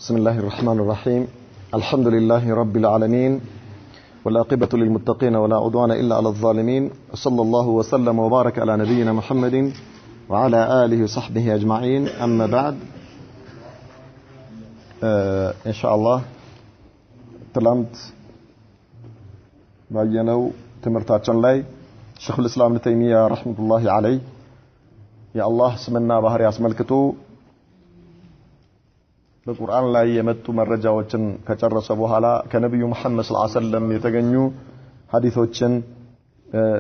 بسم الله الرحمن الرحيم. الحمد لله رب العالمين والعاقبة للمتقين ولا عدوان إلا على الظالمين. صلى الله وسلم وبارك على نبينا محمد وعلى آله وصحبه أجمعين. أما بعد إن شاء الله تلامت باينو تمرتاچن لاي شيخ الإسلام ابن تيمية رحمة الله عليه يا الله سمنا بحري አስመልክቶ በቁርአን ላይ የመጡ መረጃዎችን ከጨረሰ በኋላ ከነብዩ መሐመድ ሰለላሁ ዐለይሂ ወሰለም የተገኙ ሐዲሶችን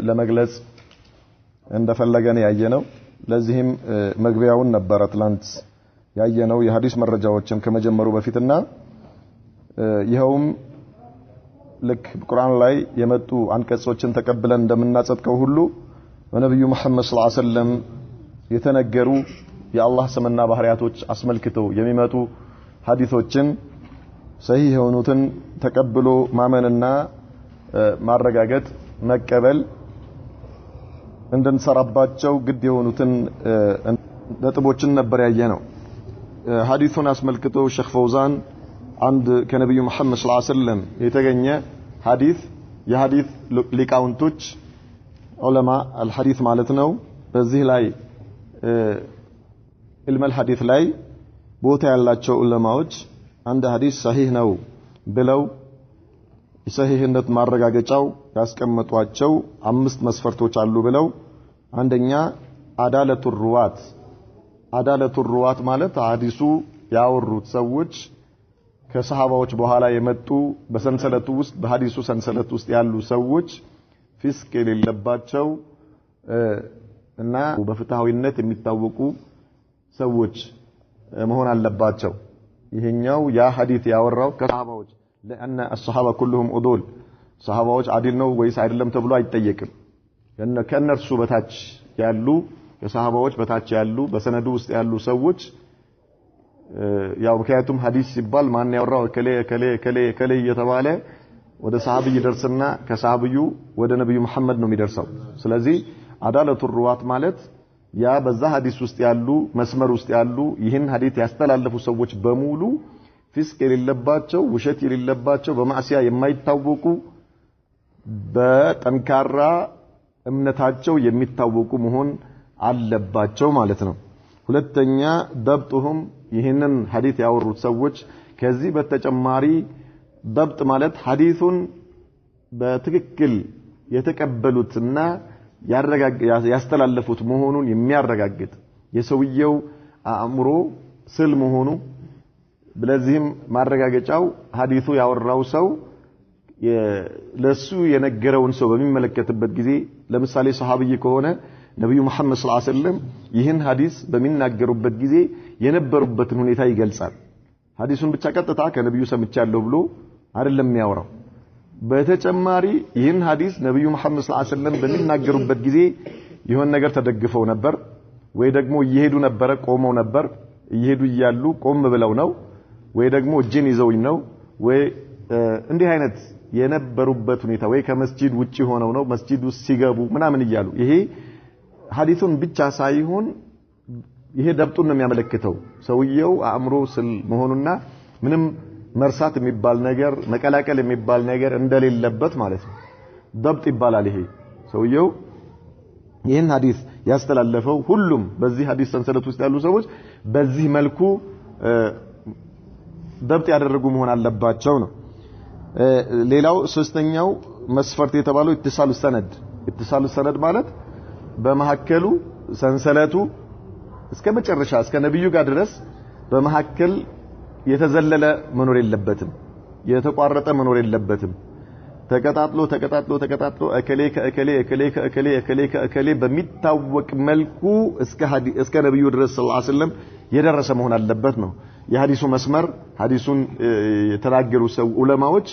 ለመግለጽ እንደፈለገን ያየነው ለዚህም መግቢያውን ነበር ትላንት ያየነው የሐዲስ መረጃዎችን ከመጀመሩ በፊትና ይሄውም ልክ በቁርአን ላይ የመጡ አንቀጾችን ተቀብለን እንደምናጸድቀው ሁሉ በነብዩ መሐመድ ሰለላሁ ዐለይሂ ወሰለም የተነገሩ የአላህ ስምና ባህሪያቶች አስመልክተው የሚመጡ ሐዲሶችን ሰሂህ የሆኑትን ተቀብሎ ማመንና ማረጋገጥ መቀበል እንድንሰራባቸው ግድ የሆኑትን ነጥቦችን ነበር ያየነው። ሐዲሱን አስመልክቶ ሼክ ፈውዛን አንድ ከነብዩ መሐመድ ሰለላሁ ዐለይሂ ወሰለም የተገኘ ሐዲስ የሐዲስ ሊቃውንቶች ዑለማ አልሐዲስ ማለት ነው በዚህ ላይ ኢልመል ሐዲስ ላይ ቦታ ያላቸው ዑለማዎች አንድ ሐዲስ ሰሂህ ነው ብለው የሰሂህነት ማረጋገጫው ያስቀመጧቸው 5 መስፈርቶች አሉ ብለው አንደኛ አዳለቱ ሩዋት ማለት ሐዲሱ ያወሩት ሰዎች ከሰሃባዎች በኋላ የመጡ በሰንሰለቱ ውስጥ በሐዲሱ ሰንሰለት ውስጥ ያሉ ሰዎች ፊስቅ የሌለባቸው እና በፍትሃዊነት የሚታወቁ ሰዎች መሆን አለባቸው። ይሄኛው ያ ሐዲስ ያወራው ከሰሃባዎች ለأن الصحابه كلهم عدول ሰሃባዎች አዲል ነው ወይስ አይደለም ተብሎ አይጠየቅም። ከነርሱ በታች ያሉ የሰሃባዎች በታች ያሉ በሰነዱ ውስጥ ያሉ ሰዎች ያው ምክንያቱም ሐዲስ ሲባል ማን ያወራው ከሌ እየተባለ ወደ ሰሃቢ ይደርስና ከሰሃቢዩ ወደ ነብዩ መሐመድ ነው የሚደርሰው። ስለዚህ አዳለቱ ሩዋት ማለት ያ በዛ ሐዲስ ውስጥ ያሉ መስመር ውስጥ ያሉ ይህን ሐዲስ ያስተላለፉ ሰዎች በሙሉ ፊስቅ የሌለባቸው ውሸት የሌለባቸው በማዕሲያ የማይታወቁ በጠንካራ እምነታቸው የሚታወቁ መሆን አለባቸው ማለት ነው። ሁለተኛ ደብጡሁም ይህንን ሐዲስ ያወሩት ሰዎች ከዚህ በተጨማሪ ደብጥ ማለት ሐዲሱን በትክክል የተቀበሉትና ያስተላለፉት መሆኑን የሚያረጋግጥ የሰውየው አእምሮ ስል መሆኑ ስለዚህም ማረጋገጫው ሐዲሱ ያወራው ሰው ለሱ የነገረውን ሰው በሚመለከትበት ጊዜ ለምሳሌ ሰሃቢይ ከሆነ ነብዩ መሐመድ ሰለላሁ ዐለይሂ ወሰለም ይህን ሐዲስ በሚናገሩበት ጊዜ የነበሩበትን ሁኔታ ይገልጻል። ሐዲሱን ብቻ ቀጥታ ከነብዩ ሰምቻለሁ ብሎ አይደለም የሚያወራው። በተጨማሪ ይህን ሐዲስ ነብዩ መሐመድ ሰለላሁ ዐለይሂ ወሰለም በሚናገሩበት ጊዜ ይሆን ነገር ተደግፈው ነበር ወይ ደግሞ እየሄዱ ነበር ቆመው ነበር እየሄዱ ይያሉ ቆም ብለው ነው ወይ ደግሞ እጅን ይዘውኝ ነው ወይ እንዲህ አይነት የነበሩበት ሁኔታ ወይ ከመስጂድ ውጪ ሆነው ነው መስጂድ ውስጥ ሲገቡ ምናምን ይያሉ ይሄ ሐዲሱን ብቻ ሳይሆን ይሄ ደብጡን ነው የሚያመለክተው ሰውየው አእምሮ ስል መሆኑና ምንም መርሳት የሚባል ነገር መቀላቀል የሚባል ነገር እንደሌለበት ማለት ነው። ደብጥ ይባላል። ይሄ ሰውየው ይህን ሐዲስ ያስተላለፈው ሁሉም በዚህ ሐዲስ ሰንሰለት ውስጥ ያሉ ሰዎች በዚህ መልኩ ደብጥ ያደረጉ መሆን አለባቸው ነው። ሌላው ሶስተኛው መስፈርት የተባለው ኢትሳሉ ሰነድ ማለት በመሐከሉ ሰንሰለቱ እስከ መጨረሻ እስከ ነብዩ ጋር ድረስ በመሐከል የተዘለለ መኖር የለበትም የተቋረጠ መኖር የለበትም። ተቀጣጥሎ እከሌ በሚታወቅ መልኩ እስከ ነብዩ ድረስ ሰለላሁ ዐለይሂ ወሰለም የደረሰ መሆን አለበት ነው የሐዲሱ መስመር። ሐዲሱን የተናገሩ ሰው ዑለማዎች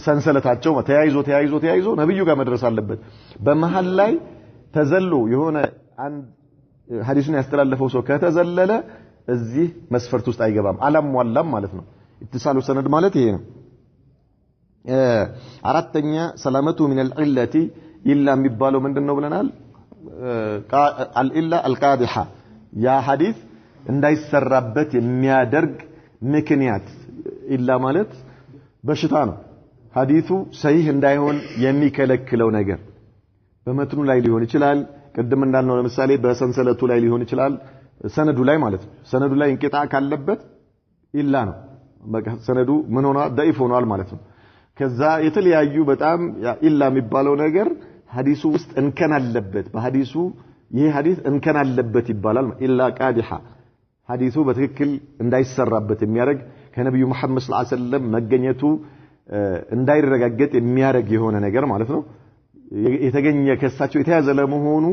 ሰንሰለታቸው ተያይዞ ነብዩ ጋር መድረስ አለበት። በመሃል ላይ ተዘሎ የሆነ አንድ ሐዲሱን ያስተላለፈው ሰው ከተዘለለ እዚህ መስፈርት ውስጥ አይገባም አላሟላም ማለት ነው። ኢትሳሉ ሰነድ ማለት ይሄ ነው። አራተኛ ሰላመቱ من العله الا የሚባለው ምንድነው ብለናል? العله القادحه ያ ሐዲስ እንዳይሰራበት የሚያደርግ ምክንያት ኢላ ማለት በሽታ ነው ሐዲሱ ሰሂህ እንዳይሆን የሚከለክለው ነገር በመትኑ ላይ ሊሆን ይችላል ቅድም እንዳልነው ለምሳሌ በሰንሰለቱ ላይ ሊሆን ይችላል ሰነዱ ላይ ማለት ነው ሰነዱ ላይ እንቅጣ ካለበት ኢላ ነው በቃ ሰነዱ ምን ሆኗል ضعيف ሆኗል ማለት ነው ከዛ የተለያዩ በጣም ኢላ የሚባለው ነገር ሐዲሱ ውስጥ እንከን አለበት በሐዲሱ ይሄ ሐዲስ እንከን አለበት ይባላል ኢላ ቃዲሃ ሐዲሱ በትክክል እንዳይሰራበት የሚያደርግ ከነብዩ መሐመድ ሰለላሁ ዐለይሂ ወሰለም መገኘቱ እንዳይረጋገጥ የሚያደርግ የሆነ ነገር ማለት ነው የተገኘ ከሳቸው የተያዘ ለመሆኑ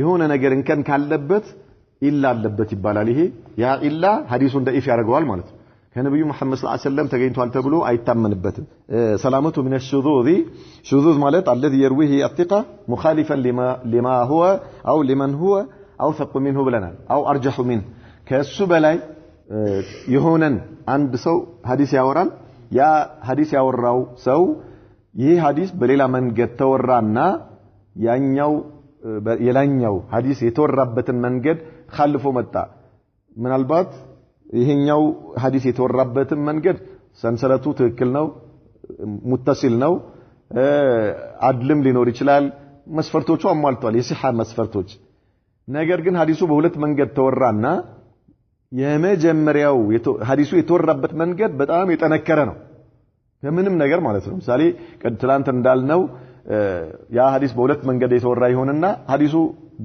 የሆነ ነገር እንከን ካለበት ኢላ አለበት ይባላል ይሄ ያ ኢላ ሐዲሱን ضعيف ያደርገዋል ማለት ነው ከነብዩ መሐመድ ሰለላሁ ዐለይሂ ወሰለም ተገኝቷል ተብሎ አይታመንበትም ሰላመቱ من الشذوذ شذوذ ማለት الذي يرويه الثقة مخالفا لما هو او لمن هو اوثق منه ብለናል او ارجح منه ከሱ በላይ የሆነን አንድ ሰው ሐዲስ ያወራል ያ ሐዲስ ያወራው ሰው ይህ ሐዲስ በሌላ መንገድ ተወራና ያኛው የላኛው ሐዲስ የተወራበትን መንገድ خالፎ መጣ ምናልባት ይሄኛው ሐዲስ የተወራበትን መንገድ ሰንሰለቱ ትክክል ነው ሙተሲል ነው አድልም ሊኖር ይችላል መስፈርቶቹ አሟልቷል የሲሐ መስፈርቶች ነገር ግን ሐዲሱ በሁለት መንገድ ተወራና የመጀመሪያው ሐዲሱ የተወራበት መንገድ በጣም የጠነከረ ነው ከምንም ነገር ማለት ነው ምሳሌ ትላንት እንዳልነው ያ ሐዲስ በሁለት መንገድ የተወራ ይሆንና ሐዲሱ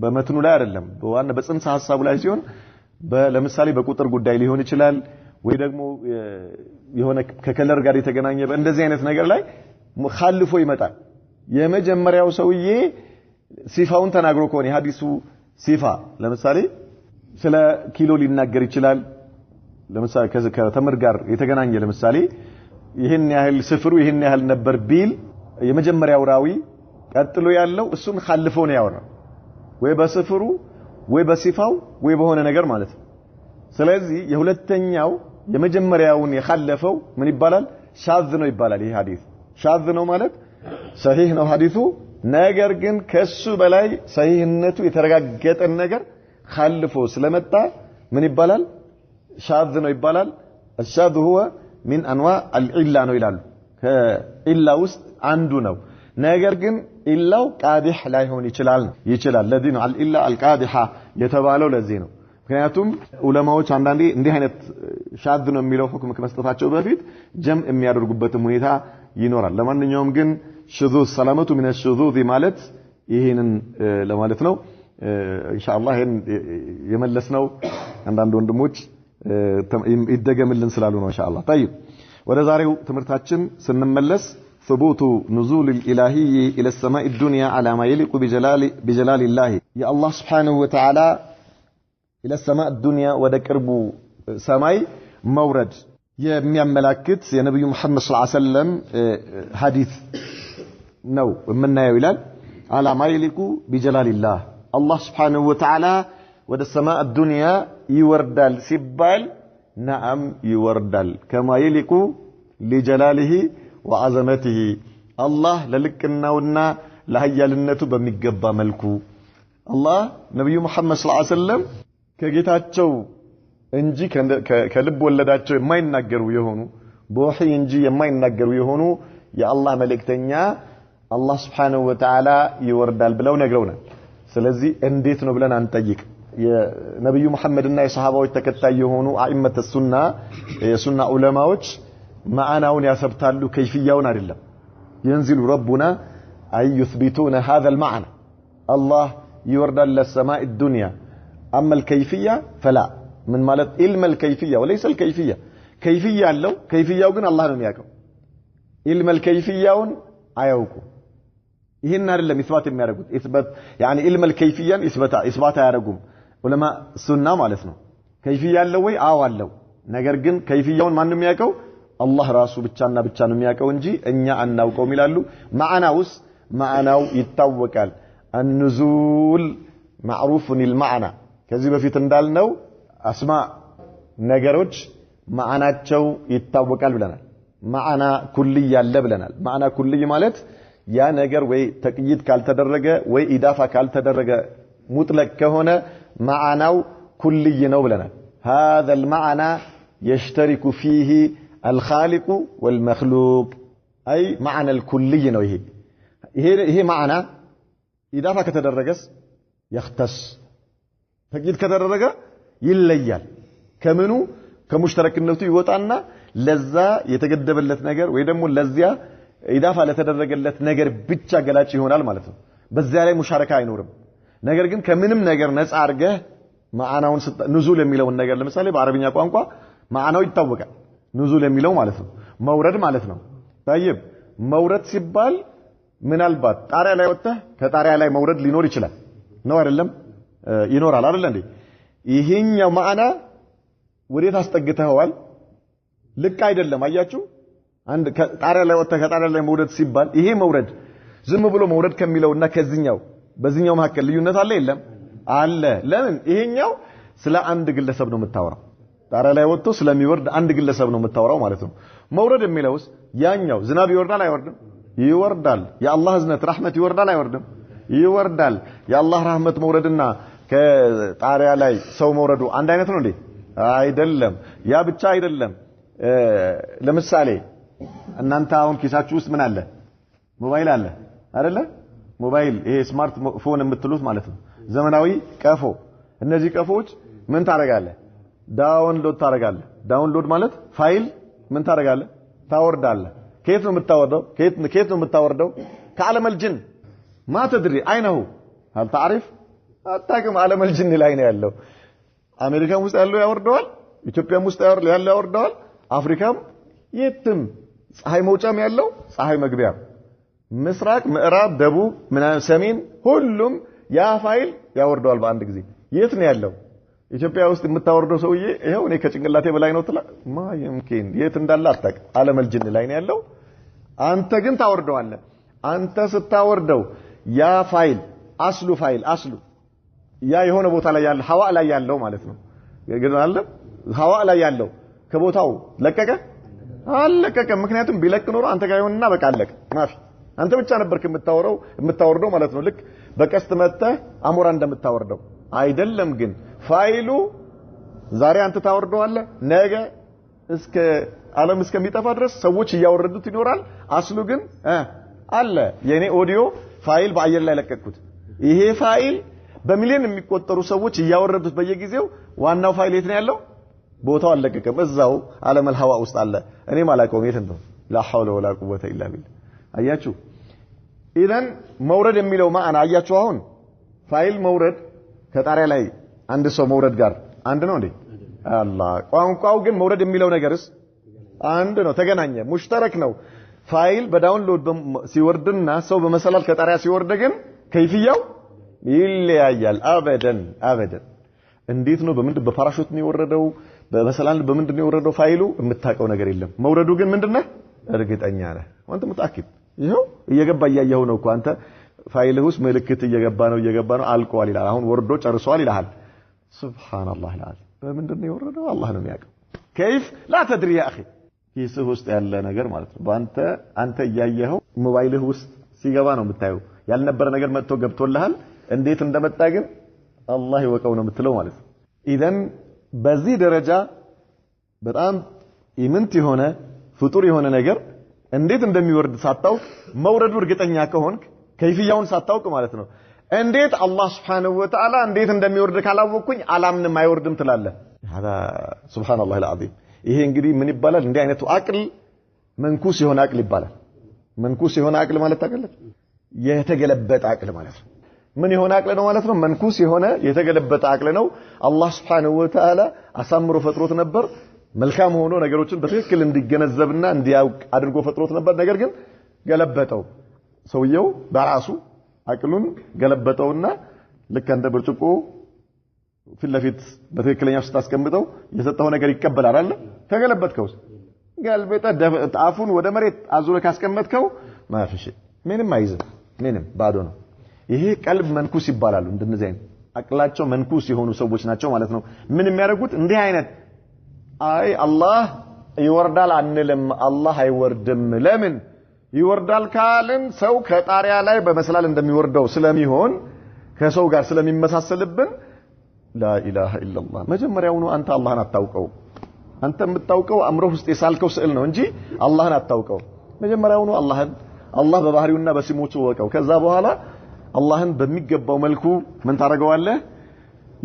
በመትኑ ላይ አይደለም በዋና በጽንሰ ሐሳቡ ላይ ሲሆን ለምሳሌ በቁጥር ጉዳይ ሊሆን ይችላል ወይ ደግሞ የሆነ ከከለር ጋር የተገናኘ እንደዚህ አይነት ነገር ላይ خالፎ ይመጣል የመጀመሪያው ሰውዬ ሲፋውን ተናግሮ ከሆነ የሐዲሱ ሲፋ ለምሳሌ ስለ ኪሎ ሊናገር ይችላል ለምሳሌ ከተምር ጋር የተገናኘ ለምሳሌ ይሄን ያህል ስፍሩ ይሄን ያህል ነበር ቢል የመጀመሪያው ራዊ ቀጥሎ ያለው እሱን خالፎ ነው ያወራው ወይ በስፍሩ ወይ በሲፋው ወይ በሆነ ነገር ማለት ነው ስለዚህ የሁለተኛው የመጀመሪያውን የخالፈው ምን ይባላል ሻዝ ነው ይባላል ይሄ ሐዲስ ሻዝ ነው ማለት ሰሂህ ነው ሐዲሱ ነገር ግን ከሱ በላይ ሰሂህነቱ የተረጋገጠ ነገር خالፎ ስለመጣ ምን ይባላል ሻዝ ነው ይባላል الشاذ هو من انواع العله ነው ይላሉ ከኢላ ውስጥ አንዱ ነው ነገር ግን ኢላው ቃዲህ ላይሆን ይችላል ለዚህ ነው አልኢላ አልቃዲሃ የተባለው ለዚህ ነው ምክንያቱም ዑለማዎች አንዳንዴ እንዲህ አይነት ሻዝ ነው የሚለው ሁክም ከመስጠታቸው በፊት ጀምዕ የሚያደርጉበት ሁኔታ ይኖራል ለማንኛውም ግን شذوذ ሰላመቱ من الشذوذ ማለት ይሄንን ለማለት ነው ኢንሻአላህ ይሄን የመለስነው አንዳንድ ወንድሞች ይደገምልን ስላሉ ነው ኢንሻአላህ طيب ወደ ዛሬው ትምህርታችን ስንመለስ ثبوت نزول الإلهي إلى السماء الدنيا على ما يليق بجلال الله يا الله سبحانه وتعالى إلى السماء الدنيا ودكرب سماي مورد يملكت يا نبي محمد صلى الله عليه وسلم حديث نو منا يلال على ما يليق بجلال الله الله سبحانه وتعالى ودى السماء الدنيا يوردال سبال نعم يوردال كما يليق لجلاله وعظمته الله للكناونا لهيالنته በሚገባ መልኩ الله ነብዩ መሐመድ ሰለላሁ ዐለይሂ ወሰለም ከጌታቸው እንጂ ከልብ ወለዳቸው የማይናገሩ የሆኑ በወህይ እንጂ የማይናገሩ የሆኑ የአላህ መልእክተኛ አላህ Subhanahu Wa Ta'ala ይወርዳል ብለው ነግረውናል ስለዚህ እንዴት ነው ብለን አንጠይቅ የነብዩ መሐመድና የሰሃባዎች ተከታይ የሆኑ አኢመተ ሱና የሱና ዑለማዎች ማዕናውን ያሰብታሉ ከይፍያውን አይደለም ينزل ربنا أي يثبتون هذا المعنى الله يوردال للسماء الدنيا أما الكيفية فلا من مالت علم الكيفية وليس الكيفية كيفية لو كيفية وقنا الله نمياكم علم الكيفية آيوكم ይሄን አይደለም ኢስባት የሚያደርጉት ኢስባት يعني علم الكيفية ኢስባት ያደርጉም ዑለማ ሱና ማለት ነው ከይፍያ አለው ወይ አዎ አለው ነገር ግን ከይፍያውን ማን ነው የሚያውቀው አላህ ራሱ ብቻና ብቻ ነው የሚያውቀው እንጂ እኛ አናውቀውም ይላሉ ማዕናውስ ማዕናው ይታወቃል النزول معروف المعنى ከዚህ በፊት እንዳልነው አስማ ነገሮች ማዕናቸው ይታወቃል ብለናል ማዕና ኩልይ ያለ ብለናል ማዕና ኩልይ ማለት ያ ነገር ወይ ተቅይድ ካልተደረገ ወይ ኢዳፋ ካልተደረገ ሙጥለቅ ከሆነ ማዕናው ኩልይ ነው ብለናል هذا المعنى يشترك فيه الخالق والمخلوق أي معنى الكلي ነው ይሄ معنى ኢዳፋ ከተደረገስ يختص ተቂድ ከተደረገ ይለያል ከምኑ ከሙሽተረክነቱ ይወጣና ለዛ የተገደበለት ነገር ወይ ደግሞ ለዚያ ኢዳፋ ለተደረገለት ነገር ብቻ ገላጭ ይሆናል ማለት ነው በዚያ ላይ ሙሻረካ አይኖርም ነገር ግን ከምንም ነገር ነፃ አርገህ ማዕናውን ንዙል የሚለውን ነገር ለምሳሌ በአረብኛ ቋንቋ ማዕናው ይታወቃል ንዙል የሚለው ማለት ነው መውረድ ማለት ነው طيب መውረድ ሲባል ምናልባት ጣሪያ ላይ ወጣ ከጣሪያ ላይ መውረድ ሊኖር ይችላል ነው አይደለም ይኖራል አይደል እንዴ ይሄኛው ማዕና ወዴት አስጠግተዋል ልክ አይደለም አያችሁ አንድ ጣሪያ ላይ ወጣ ከጣሪያ ላይ መውረድ ሲባል ይሄ መውረድ ዝም ብሎ መውረድ ከሚለውና ከዚህኛው በዚህኛው መካከል ልዩነት አለ የለም አለ ለምን ይሄኛው ስለ አንድ ግለሰብ ነው የምታወራው ጣሪያ ላይ ወጥቶ ስለሚወርድ አንድ ግለሰብ ነው የምታወራው ማለት ነው መውረድ የሚለውስ ያኛው ዝናብ ይወርዳል አይወርድም ይወርዳል የአላህ እዝነት ረህመት ይወርዳል አይወርድም ይወርዳል የአላህ ረህመት መውረድና ከጣሪያ ላይ ሰው መውረዱ አንድ አይነት ነው እንዴ አይደለም ያ ብቻ አይደለም ለምሳሌ እናንተ አሁን ኪሳችሁ ውስጥ ምን አለ ሞባይል አለ አይደለ ሞባይል ይሄ ስማርት ፎን የምትሉት ማለት ነው ዘመናዊ ቀፎ እነዚህ ቀፎች ምን ታረጋለህ ዳውንሎድ ታረጋለህ ዳውንሎድ ማለት ፋይል ምን ታረጋለህ ታወርዳለህ كيف ነው የምታወርደው كيف ነው የምታወርደው ከዓለም الجن ما تدري اينه هل تعرف አታውቅም ዓለም الجن ላይ ነው ያለው አሜሪካም ውስጥ ያለው ያወርደዋል ኢትዮጵያም ውስጥ ያለው ያወርደዋል አፍሪካም የትም ፀሐይ መውጫም ያለው ፀሐይ መግቢያም ምስራቅ ምዕራብ ደቡብ ሰሜን ሁሉም ያ ፋይል ያወርደዋል በአንድ ጊዜ የት ነው ያለው ኢትዮጵያ ውስጥ የምታወርደው ሰውዬ ይሄው እኔ ከጭንቅላቴ በላይ ነው ትላ ማየምኪን የት እንዳለ አታውቅም ዓለም الجن ላይ ነው ያለው አንተ ግን ታወርደዋለህ አንተ ስታወርደው ያ ፋይል አስሉ ያ የሆነ ቦታ ላይ ያለ ሐዋ ላይ ያለው ማለት ነው ግን አለ ሐዋ ላይ ያለው ከቦታው ለቀቀ አለቀቀ ምክንያቱም ቢለቅ ኖሮ አንተ ጋር ይሆንና በቃ አለቀ ማፊ አንተ ብቻ ነበርክ የምታወርደው ማለት ነው ልክ በቀስት መተህ አሞራ እንደምታወርደው አይደለም ግን ፋይሉ ዛሬ አንተ ታወርደዋለህ ነገ እስከ ዓለም እስከሚጠፋ ድረስ ሰዎች ያወርዱት ይኖራል አስሉ ግን አለ የኔ ኦዲዮ ፋይል በአየር ላይ ለቀቅኩት ይሄ ፋይል በሚሊዮን የሚቆጠሩ ሰዎች ያወረዱት በየጊዜው ዋናው ፋይል የት ነው ያለው ቦታው አለቀቀም እዛው ዓለም الهዋ ውስጥ አለ እኔ ማላቀውም የት ነው لا حول ولا قوه الا بالله አያችሁ ኢዘን መውረድ የሚለው ማዕና አያችሁ አሁን ፋይል መውረድ ከጣሪያ ላይ አንድ ሰው መውረድ ጋር አንድ ነው እንዴ አላህ ቋንቋው ግን መውረድ የሚለው ነገርስ አንድ ነው ተገናኘ ሙሽተረክ ነው ፋይል በዳውንሎድ ሲወርድና ሰው በመሰላል ከጣሪያ ሲወርድ ግን ከይፍያው ይለያያል አበደን እንዴት ነው በምንድን በፓራሹት ነው የወረደው በመሰላል በምንድን ነው የወረደው ፋይሉ የምታውቀው ነገር የለም መውረዱ ግን ምንድነው እርግጠኛ ነህ አንተ ሙታኪድ ይሄው እየገባ ያያው ነው እኮ አንተ ፋይልህ ውስጥ ምልክት እየገባ ነው አልቋል ይላል አሁን ወርዶ ጨርሷል ይላል ሱብሃንአላህ العظيم በምንድን ነው የወረደው አላህ ነው የሚያውቀው كيف لا تدري يا اخي ኪስህ ውስጥ ያለ ነገር ማለት ነው አንተ ያያየው ሞባይልህ ውስጥ ሲገባ ነው የምታየው ያልነበረ ነገር መጥቶ ገብቶልሃል እንዴት እንደመጣ ግን አላህ ይወቀው ነው የምትለው ማለት ነው ኢዘን በዚህ ደረጃ በጣም ኢምንት የሆነ ፍጡር የሆነ ነገር እንዴት እንደሚወርድ ሳታውቅ መውረዱ እርግጠኛ ከሆንክ ከይፍያውን ሳታውቅ ማለት ነው እንዴት አላህ Subhanahu Wa Ta'ala እንዴት እንደሚወርድ ካላወቅኩኝ አላምንም አይወርድም ትላለህ هذا سبحان الله العظيم ይሄ እንግዲህ ምን ይባላል እንዲህ አይነቱ አቅል መንኩስ የሆነ አቅል ይባላል መንኩስ የሆነ አቅል ማለት ታውቃለህ የተገለበጠ አቅል ማለት ነው ምን የሆነ አቅል ነው ማለት ነው መንኩስ የሆነ የተገለበጠ አቅል ነው አላህ Subhanahu Wa Ta'ala አሳምሮ ፈጥሮት ነበር መልካም ሆኖ ነገሮችን በትክክል እንዲገነዘብና እንዲያውቅ አድርጎ ፈጥሮት ነበር ነገር ግን ገለበጠው ሰውየው በራሱ አቅሉን ገለበጠውና ልክ እንደ ብርጭቆ ፊትለፊት በትክክለኛው ስታስቀምጠው የሰጠው ነገር ይቀበላል አይደል ተገለበጥከው galbeta አፉን ወደ መሬት አዙረ ካስቀመጥከው ማፍሽ ምንም አይዝም ምንም ባዶ ነው ይሄ ቀልብ መንኩስ ይባላል እንደነዚህ አይነት አቅላቸው መንኩስ የሆኑ ሰዎች ናቸው ማለት ነው ምን የሚያደርጉት እንዲህ አይነት አይ አላህ ይወርዳል አንልም አላህ አይወርድም ለምን ይወርዳል ካልን ሰው ከጣሪያ ላይ በመሰላል እንደሚወርደው ስለሚሆን ከሰው ጋር ስለሚመሳሰልብን لا اله الا الله መጀመሪያው ነው አንተ አላህን አታውቀው አንተ የምታውቀው አምሮህ ውስጥ የሳልከው ስዕል ነው እንጂ አላህን አታውቀው መጀመሪያውኑ አላህ በባህሪውና በስሞቹ ወቀው ከዛ በኋላ አላህን በሚገባው መልኩ ምን ታረጋዋለህ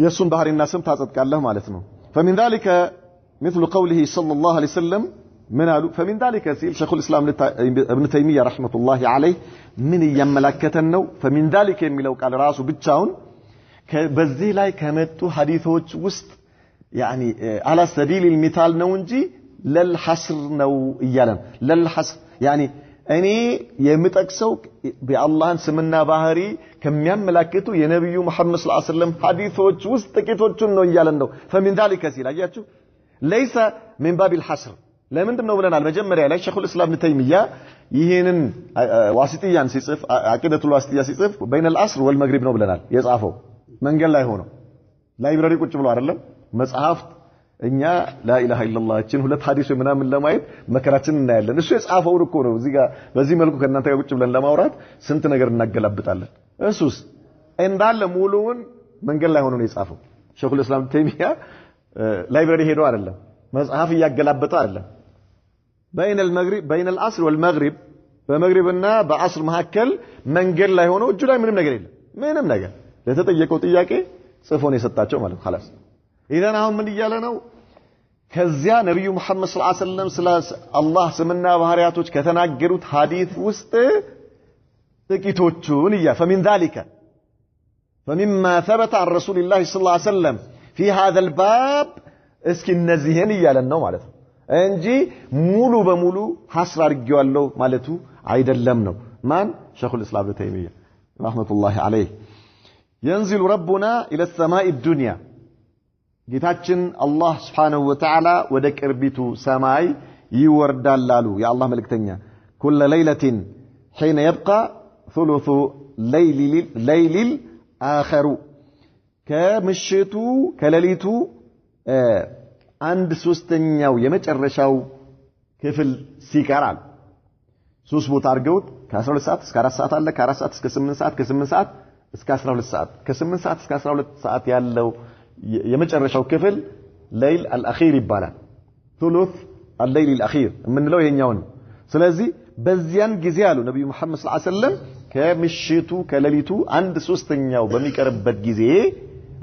የሱን ባህሪና ስም ታጸድቃለህ ማለት ነው فمن ذلك مثل قوله صلى الله عليه وسلم من قالوا فمن ذلك سيل شيخ الاسلام ابن تيميه رحمه الله عليه من يملكتن ነው فمن ذلك የሚለው ቃል ራሱ ብቻውን በዚህ ላይ ከመጡ ሐዲሶች ውስጥ يعني على سبيل المثال ነው እንጂ ለልሐስር ነው ይያለን ለልሐስር يعني እኔ የምጠቅሰው በአላህን ስምና ባህሪ ከሚያመላክቱ የነብዩ መሐመድ ሰለላሁ ዐለይሂ ወሰለም ሐዲሶች ውስጥ ጥቂቶቹን ነው ይያለን ነው فمن ذلك ሲላያችሁ ليس من باب الحصر ለምንድን ነው ብለናል መጀመሪያ ላይ ሸኹል እስላም ኢብኑ ተይሚያ ይሄንን ዋሲጥያን ሲጽፍ አቂደቱል ዋሲጥያ ሲጽፍ بين العصر والمغرب ነው ብለናል የጻፈው መንገድ ላይ ሆኖ ላይብራሪ ቁጭ ብሎ አይደለም መጽሐፍት እኛ ላኢላሃ ኢላላህ እቺን ሁለት ሐዲስ ምናምን ለማየት መከራችን እናያለን እሱ የጻፈው እኮ ነው እዚህ ጋር በዚህ መልኩ ከእናንተ ጋር ቁጭ ብለን ለማውራት ስንት ነገር እናገላብጣለን እሱስ እንዳለ ሙሉውን መንገድ ላይ ሆኖ ነው የጻፈው ሸኹል እስላም ተይሚያ ላይብራሪ ሄዶ አይደለም መጽሐፍ ያገላበጠ አይደለም بين العصر والمغرب በመግሪብና በአስር መካከል መንገድ ላይ ሆኖ እጁ ላይ ምንም ነገር የለም ምንም ነገር ለተጠየቀው ጥያቄ ጽፎ ነው የሰጣቸው ማለት خلاص إذا አሁን ምን ይያለ ነው ከዚያ ነብዩ መሐመድ ሰለላሁ ዐለይሂ ወሰለም ስለ አላህ ስምና ባህሪያቶች ከተናገሩት ሐዲስ ውስጥ ጥቂቶቹን فمن ذلك فمما ثبت عن رسول الله صلى الله عليه وسلم في هذا الباب እስኪ እነዚህን ይያለን ነው ማለት ነው እንጂ ሙሉ በሙሉ ሐስር አድርጌዋለሁ ማለቱ አይደለም ነው ማን ሸኹል እስላም ኢብኑ ተይሚያ ረህመቱላሂ ዐለይሂ ينزل ربنا الى السماء الدنيا ጌታችን አላህ Subhanahu Wa Ta'ala ወደ ቅርቢቱ ሰማይ ይወርዳል አሉ የአላህ መልእክተኛ كل ليله حين يبقى ثلث ليل الاخر ከምሽቱ ከሌሊቱ አንድ ሶስተኛው የመጨረሻው ክፍል ሲቀራል ሶስት ቦታ አድርገውት ከ12 ሰዓት እስከ 4 ሰዓት አለ ከ4 ሰዓት እስከ 8 ሰዓት ከ8 ሰዓት እስከ 12 ሰዓት ከ8 ሰዓት እስከ 12 ሰዓት ያለው የመጨረሻው ክፍል ليل الاخير ይባላል ثلث الليل الاخير ምንለው ይሄኛው ነው ስለዚህ በዚያን ጊዜ አሉ ነብዩ መሐመድ ሰለላሁ ዐለይሂ ወሰለም ከምሽቱ ከሌሊቱ አንድ ሶስተኛው በሚቀርበት ጊዜ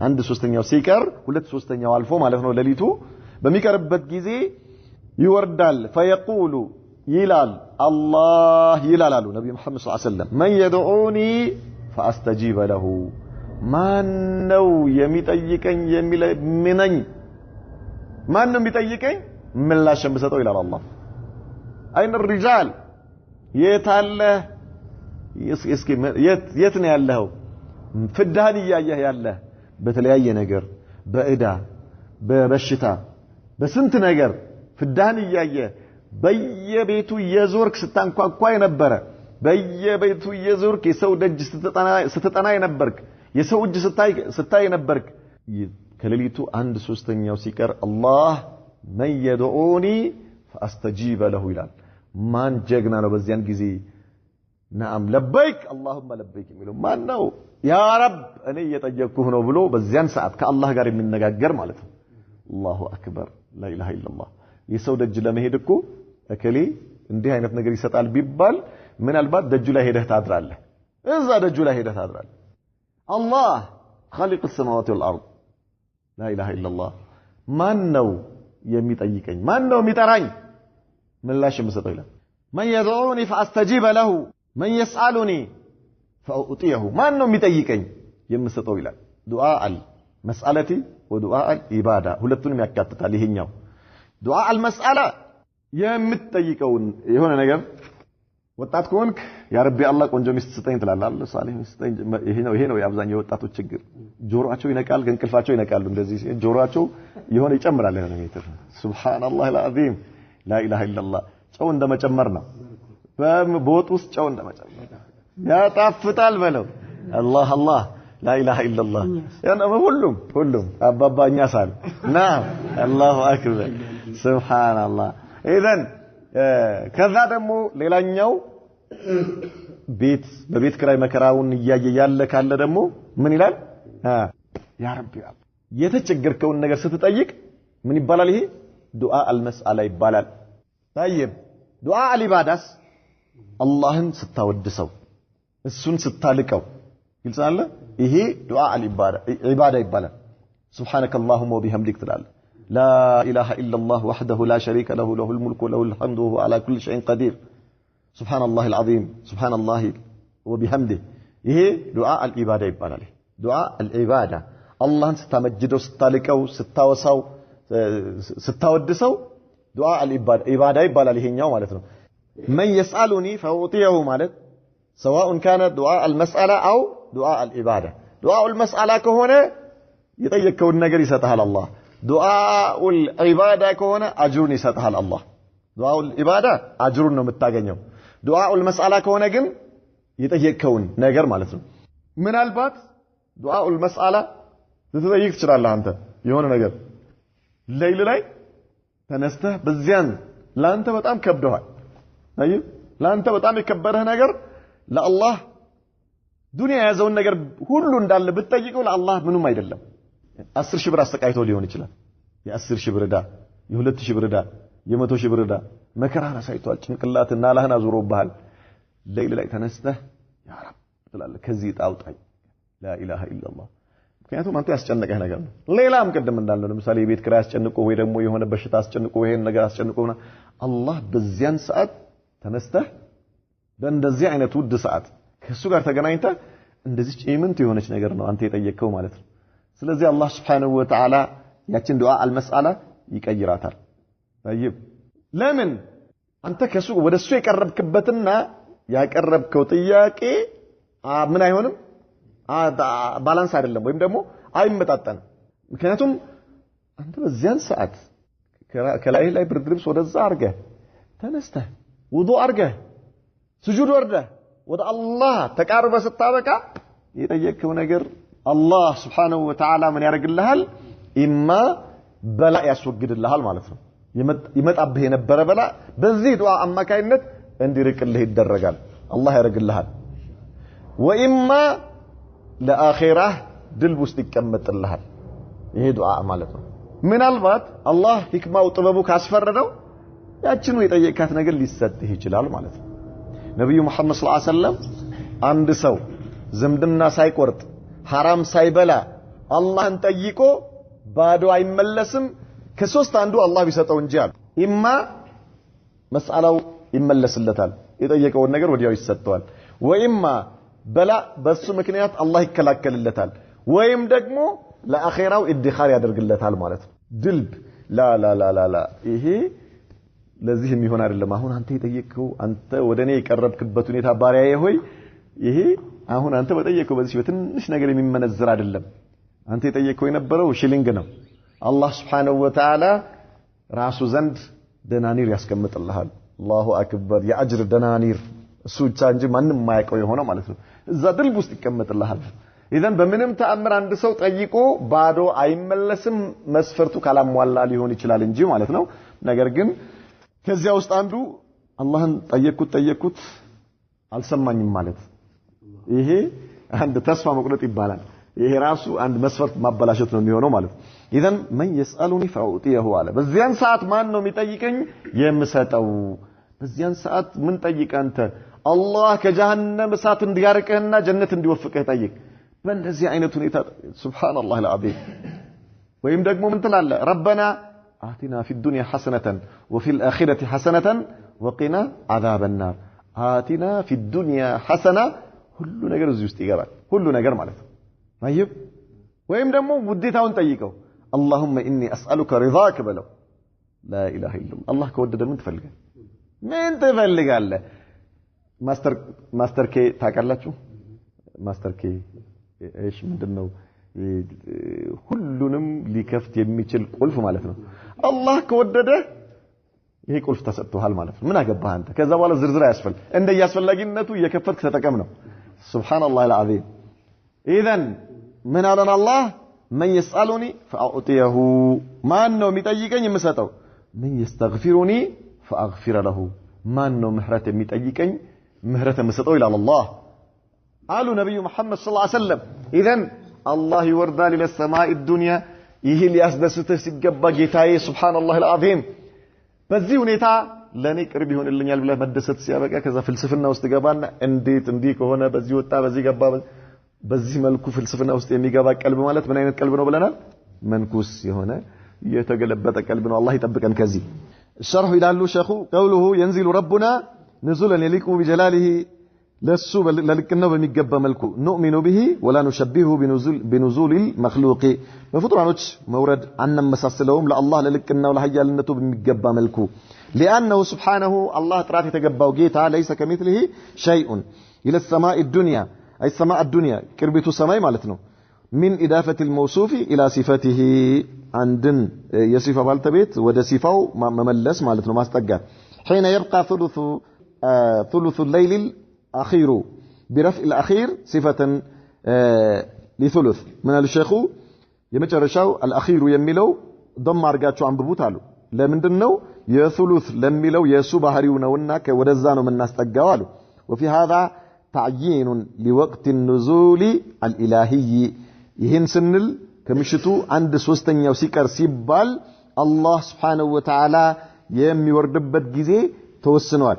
አንድ ሶስተኛው ሲቀር ሁለት ሶስተኛው አልፎ ማለት ነው ሌሊቱ በሚቀርበት ጊዜ ይወርዳል فيقول ይላል አላህ ይላል አሉ ነብዩ መሐመድ ሰለላሁ ዐለይሂ ወሰለም من يدعوني فاستجيب له ማን ነው የሚጠይቀኝ የሚለምነኝ ማን ነው የሚጠይቀኝ ምላሽ የምሰጠው ይላል አላህ አይን الرجال የታለ እስኪ የት ነው ያለው ፍዳህን ያያህ ያለህ በተለያየ ነገር በእዳ በበሽታ በስንት ነገር ፍዳህን ያያየ በየቤቱ የዞርክ ስታንኳኳ የነበረ በየቤቱ የዞርክ የሰው ደጅ ስትጠና የነበርክ የሰው እጅ ስታይ የነበርክ ከሌሊቱ አንድ ሶስተኛው ሲቀር አላህ من يدعوني فاستجيب له ይላል ማን ጀግና ነው በዚያን ጊዜ نعم لبيك اللهم لبيك የሚለው ማን ነው ያ ረብ እኔ እየጠየቅኩህ ነው ብሎ በዚያን ሰዓት ከአላህ ጋር የሚነጋገር ማለት ነው አላሁ አክበር لا اله الا الله የሰው ደጅ ለመሄድ እኮ እከሌ እንዲህ አይነት ነገር ይሰጣል ቢባል ምናልባት ደጁ ላይ ሄደህ ታድራለህ እዛ ደጁ ላይ ሄደህ ታድራለህ الله خالق السماوات والارض لا اله الا الله ማን ነው የሚጠይቀኝ ማን ነው የሚጠራኝ ምላሽ የምሰጠው ይላል من يدعوني فاستجيب له من يسالني فاعطيه ማን ነው የሚጠይቀኝ የምሰጠው ይላል ዱዓ المساله ودعاء العباده ሁለቱንም ያካትታል ይሄኛው ዱዓ المساله የምትጠይቀውን የሆነ ነገር ወጣት ከሆንክ ያ ረቢ አላህ ቆንጆ ሚስት ስጠኝ ትላለህ አለ ሷሊህ ሚስት ስጠኝ ይሄ ነው የአብዛኛው ወጣቶች ችግር ጆሮአቸው ይነቃል እንቅልፋቸው ይነቃሉ እንደዚህ ጆሮአቸው የሆነ ይጨምራል የሆነ ሜትር ሱብሃንአላህ العظيم لا اله الا الله ጨው እንደመጨመር ነው በወጥ ውስጥ ጨው እንደመጨመር ያጣፍጣል በለው አላህ አላህ لا اله الا الله ያነ ሁሉም አባባኛ ሳል نعم الله اكبر سبحان الله اذا ከዛ ደግሞ ሌላኛው በቤት ክራይ መከራውን ያየ ያለ ካለ ደግሞ ምን ይላል ያ ረቢ የተቸገርከውን ነገር ስትጠይቅ ምን ይባላል ይሄ ዱዓ አልመስአላ ይባላል። طيب ዱዓ አልኢባዳስ አላህን ስታወድሰው እሱን ስታልቀው ግልጽ አለ። ይሄ ዱዓ አልኢባዳ ኢባዳ ይባላል። سبحانك اللهم وبحمدك ትላለህ። لا اله الا الله وحده لا شريك له له الملك وله الحمد وهو على كل شيء قدير سبحان الله العظيم سبحان الله وبحمده ይሄ ዱዓ አልኢባዳ ይባላል። ዱዓ አልኢባዳ አላህን ስታመጅደው ስታልቀው ስታወሳው ስታወድሰው ዱዓ አልኢባዳ ኢባዳ ይባላል ይሄኛው ማለት ነው። من يسألني فأعطيه ማለት سواء كان دعاء المسألة أو دعاء العبادة دعاء المسألة ከሆነ የጠየቀውን ነገር ይሰጣል አላህ። دعاء العبادة ከሆነ አጅሩን ይሰጣል አላህ። دعاء العبادة አጅሩን ነው የምታገኘው። دعاء المسألة ከሆነ ግን የጠየቀውን ነገር ማለት ነው። ምናልባት دعاء المسألة ልትጠይቅ ትችላለህ አንተ የሆነ ነገር ሌሊት ላይ ተነስተህ በዚያን ላንተ በጣም ከብደዋል። አይ ላንተ በጣም የከበረህ ነገር ለአላህ ዱንያ ያዘውን ነገር ሁሉ እንዳለ ብትጠይቀው ለአላህ ምንም አይደለም። 10,000 ብር አስተቃይቶ ሊሆን ይችላል። የ10,000 ብር ዕዳ፣ የ2,000 ብር ዕዳ፣ የ100,000 ብር ዕዳ መከራን አሳይቷል። ጭንቅላትና ላህን አዙሮብሃል። ሌሊት ላይ ተነስተህ ያ ረብ ትላለህ ከዚህ ጣውጣኝ ላ ኢላሃ ኢላላህ። ምክንያቱም አንተ ያስጨነቀህ ነገር ነው። ሌላም ቀደም እንዳልነው ለምሳሌ የቤት ኪራይ አስጨንቆ ወይ ደግሞ የሆነ በሽታ አስጨንቆ ይሄን ነገር አስጨንቆና አላህ በዚያን ሰዓት ተነስተህ በእንደዚህ አይነት ውድ ሰዓት ከሱ ጋር ተገናኝተህ እንደዚህ ጭምንት የሆነች ነገር ነው አንተ የጠየቀው ማለት ነው። ስለዚህ አላህ Subhanahu Wa Ta'ala ያችን ዱዓ አልመስአላ ይቀይራታል። طيب ለምን አንተ ከሱ ወደሱ የቀረብክበትና ያቀረብከው ጥያቄ ምን አይሆንም ባላንስ አይደለም ወይም ደግሞ አይመጣጠንም። ምክንያቱም አንተ በዚያን ሰዓት ከላይ ላይ ብርድ ልብስ ወደዛ አርገህ ተነስተህ ውዱእ አርገህ ስጁድ ወርደህ ወደ አላህ ተቃርበህ ስታበቃ የጠየቀው ነገር አላህ Subhanahu Wa Ta'ala ምን ያደርግልሃል? ኢማ በላ ያስወግድልሃል ማለት ነው። ይመጣብህ የነበረ በላ በዚህ ዱዓ አማካይነት እንዲርቅልህ ይደረጋል። አላህ ያደርግልሃል። ወኢማ ለአኺራህ ድል ውስጥ ይቀመጥልሃል። ይሄ ዱዓ ማለት ነው። ምናልባት አላህ ህክማው ጥበቡ ካስፈረደው ያችኑ የጠየቃት ነገር ሊሰጥህ ይችላል ማለት ነው። ነብዩ መሐመድ ሰለላሁ ዐለይሂ ወሰለም አንድ ሰው ዝምድና ሳይቆርጥ حرام ሳይበላ አላህን ጠይቆ ባዶ አይመለስም ከሶስት አንዱ አላህ ቢሰጠው እንጂ አሉ። ኢማ መስአላው ይመለስለታል የጠየቀውን ነገር ወዲያው ይሰጠዋል። ወኢማ በላ በሱ ምክንያት አላህ ይከላከልለታል ወይም ደግሞ ለአኺራው ኢድኻር ያደርግለታል ማለት ነው። ድልብ ላ ላ ላ ላ ላ ይሄ ለዚህ የሚሆን አይደለም። አሁን አንተ የጠየቀው አንተ ወደኔ የቀረብክበት ሁኔታ ባሪያዬ ሆይ ይሄ አሁን አንተ በጠየቀው በዚህ በትንሽ ነገር የሚመነዘር አይደለም። አንተ የጠየቀው የነበረው ሽሊንግ ነው። አላህ Subhanahu Wa Ta'ala ራሱ ዘንድ ደናኒር ያስቀምጥልሃል። አላሁ አክበር የአጅር ደናኒር እሱ ብቻ እንጂ ማንም ማያውቀው የሆነ ማለት ነው። እዛ ድልብ ውስጥ ይቀመጥልሃል። ኢዘን በምንም ተአምር አንድ ሰው ጠይቆ ባዶ አይመለስም መስፈርቱ ካላሟላ ሊሆን ይችላል እንጂ ማለት ነው። ነገር ግን ከዚያ ውስጥ አንዱ አላህን ጠየቅኩት አልሰማኝም ማለት ይሄ አንድ ተስፋ መቁረጥ ይባላል። ይሄ ራሱ አንድ መስፈርት ማበላሸት ነው የሚሆነው ማለት ነው። ኢዘን من يسألني فأعطيه አለ። በዚያን ሰዓት ማን ነው የሚጠይቀኝ የምሰጠው። በዚያን ሰዓት ምን ጠይቅ አንተ አላህ ከጀሃነም እሳት እንዲያርቅህና ጀነት እንዲወፍቅህ ጠይቅ። በእንደዚህ አይነት ሁኔታ ሱብሃንአላህ العظيم ወይም ደግሞ ምን ትላለህ ربنا آتنا في الدنيا حسنة وفي الآخرة حسنة وقنا عذاب النار آتنا في الدنيا حسنة ሁሉ ነገር እዚህ ውስጥ ይገባል። ሁሉ ነገር ማለት ነው። طيب ወይም ደግሞ ውዴታውን ጠይቀው اللهم إني أسألك رضاك በለው لا إله إلا الله አላህ ከወደደ ምን ትፈልጋለህ? ምን ትፈልጋለህ? ማስተር ኬ ታውቃላችሁ? ማስተር ኬ እሺ ምንድነው? ሁሉንም ሊከፍት የሚችል ቁልፍ ማለት ነው። አላህ ከወደደ ይሄ ቁልፍ ተሰጥቷል ማለት ነው። ምን አገባህ አንተ? ከዛ በኋላ ዝርዝር አያስፈልግ እንደያስፈልጊነቱ እየከፈትክ ተጠቀም ነው። ሱብሃንአላህ العظيم ኢዘን ምን አለን አላህ من يسألني فأعطيه ማን ነው የሚጠይቀኝ የምሰጠው من يستغفرني فأغفر له ማን ነው ምህረት የሚጠይቀኝ ምህረት የምሰጠው ይላል አላህ አሉ ነብዩ መሐመድ ሰለላሁ ዐለይሂ ወሰለም ኢዘን አላህ ይወርዳል الى السماء الدنيا ይህ ሊያስደስትህ ሲገባ ጌታዬ ሱብሃንአላህ አልዓዚም በዚህ ሁኔታ ለኔ ቅርብ ይሆንልኛል ብለህ መደሰት ሲያበቃ ከዛ ፍልስፍና ውስጥ ገባና እንዴት እንዲህ ከሆነ በዚህ ወጣ በዚህ ገባ በዚህ መልኩ ፍልስፍና ውስጥ የሚገባ ቀልብ ማለት ምን አይነት ቀልብ ነው ብለናል መንኩስ የሆነ የተገለበጠ ቀልብ ነው አላህ ይጠብቀን ከዚህ الشرح ይላሉ ሸኹ قوله ينزل ربنا نزولا يليق بجلاله ለሱ ለልቅናው በሚገባ መልኩ نؤمن به ولا نشبهه بنزول المخلوق በፍጡራኖች መውረድ አንመሳሰለውም ለአላህ ለልቅናው ለሐያልነቱ በሚገባ መልኩ لانه سبحانه الله ጥራት የተገባው ጌታ ليس كمثله شيء الى السماء الدنيا اي السماء الدنيا ቅርቢቱ ሰማይ ማለት ነው من اضافه الموصوف الى صفته عندن የሲፋ ባልተቤት ወደ ሲፋው መመለስ ማለት ነው ማስጠጋት حين يبقى ثلث الليل الاخير برفع الاخير صفه لثلث من الشيخ የመጨረሻው الاخير የሚለው ضم አርጋችሁ አንብቡት አሉ ለምንድነው የثلث ለሚለው የሱ ባህሪው ነውና ወደዛ ነው የምናስጠጋው አሉ وفي هذا تعيين لوقت النزول الالهي ይህን ስንል ከምሽቱ 1/3ኛው ሲቀር ሲባል አላህ Subhanahu Wa Ta'ala የሚወርድበት ጊዜ ተወስኗል